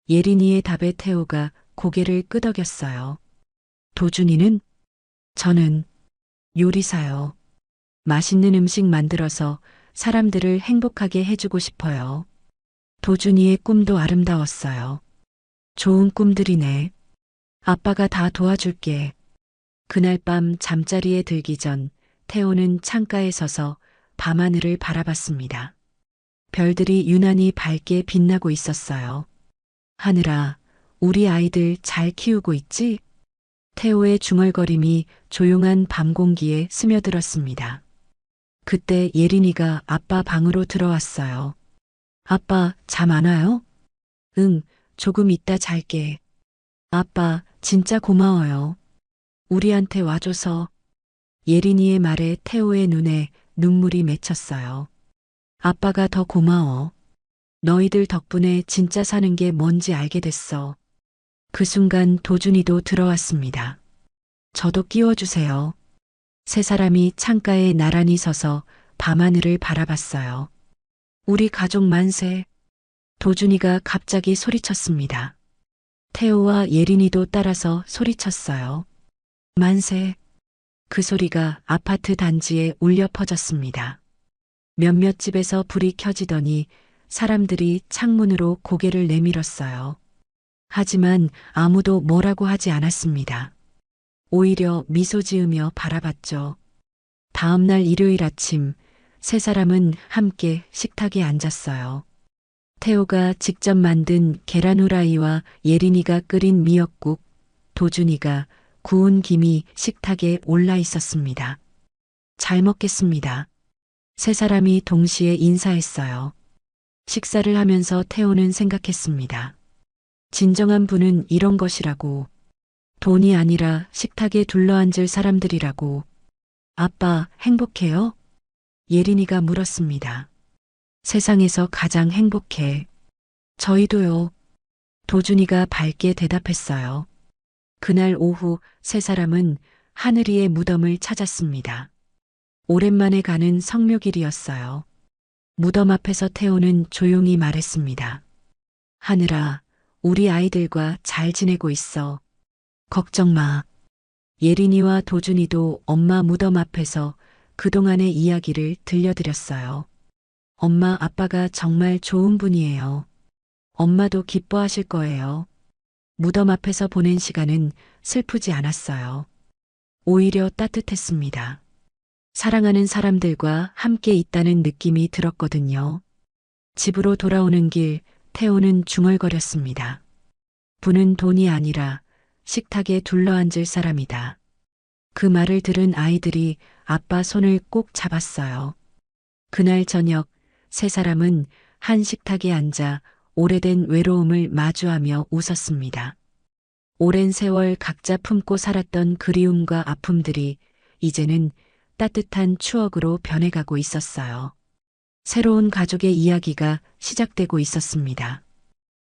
예린이의 답에 태호가 고개를 끄덕였어요. 도준이는? 저는 요리사요. 맛있는 음식 만들어서 사람들을 행복하게 해주고 싶어요. 도준이의 꿈도 아름다웠어요. 좋은 꿈들이네. 아빠가 다 도와줄게. 그날 밤 잠자리에 들기 전 태호는 창가에 서서 밤하늘을 바라봤습니다. 별들이 유난히 밝게 빛나고 있었어요. 하늘아, 우리 아이들 잘 키우고 있지? 태호의 중얼거림이 조용한 밤 공기에 스며들었습니다. 그때 예린이가 아빠 방으로 들어왔어요. 아빠, 잠 안 와요? 응, 조금 이따 잘게. 아빠, 진짜 고마워요. 우리한테 와줘서. 예린이의 말에 태호의 눈에 눈물이 맺혔어요. 아빠가 더 고마워. 너희들 덕분에 진짜 사는 게 뭔지 알게 됐어. 그 순간 도준이도 들어왔습니다. 저도 끼워주세요. 세 사람이 창가에 나란히 서서 밤하늘을 바라봤어요. 우리 가족 만세. 도준이가 갑자기 소리쳤습니다. 태호와 예린이도 따라서 소리쳤어요. 만세. 그 소리가 아파트 단지에 울려 퍼졌습니다. 몇몇 집에서 불이 켜지더니 사람들이 창문으로 고개를 내밀었어요. 하지만 아무도 뭐라고 하지 않았습니다. 오히려 미소 지으며 바라봤죠. 다음 날 일요일 아침, 세 사람은 함께 식탁에 앉았어요. 태호가 직접 만든 계란 후라이와 예린이가 끓인 미역국, 도준이가 구운 김이 식탁에 올라 있었습니다. 잘 먹겠습니다. 세 사람이 동시에 인사했어요. 식사를 하면서 태호는 생각했습니다. 진정한 분은 이런 것이라고. 돈이 아니라 식탁에 둘러앉을 사람들이라고. 아빠, 행복해요? 예린이가 물었습니다. 세상에서 가장 행복해. 저희도요. 도준이가 밝게 대답했어요. 그날 오후 세 사람은 하늘이의 무덤을 찾았습니다. 오랜만에 가는 성묘길이었어요. 무덤 앞에서 태호는 조용히 말했습니다. 하늘아, 우리 아이들과 잘 지내고 있어. 걱정 마. 예린이와 도준이도 엄마 무덤 앞에서 그동안의 이야기를 들려드렸어요. 엄마, 아빠가 정말 좋은 분이에요. 엄마도 기뻐하실 거예요. 무덤 앞에서 보낸 시간은 슬프지 않았어요. 오히려 따뜻했습니다. 사랑하는 사람들과 함께 있다는 느낌이 들었거든요. 집으로 돌아오는 길, 태호는 중얼거렸습니다. 부는 돈이 아니라 식탁에 둘러앉을 사람이다. 그 말을 들은 아이들이 아빠 손을 꼭 잡았어요. 그날 저녁 세 사람은 한 식탁에 앉아 오래된 외로움을 마주하며 웃었습니다. 오랜 세월 각자 품고 살았던 그리움과 아픔들이 이제는 따뜻한 추억으로 변해가고 있었어요. 새로운 가족의 이야기가 시작되고 있었습니다.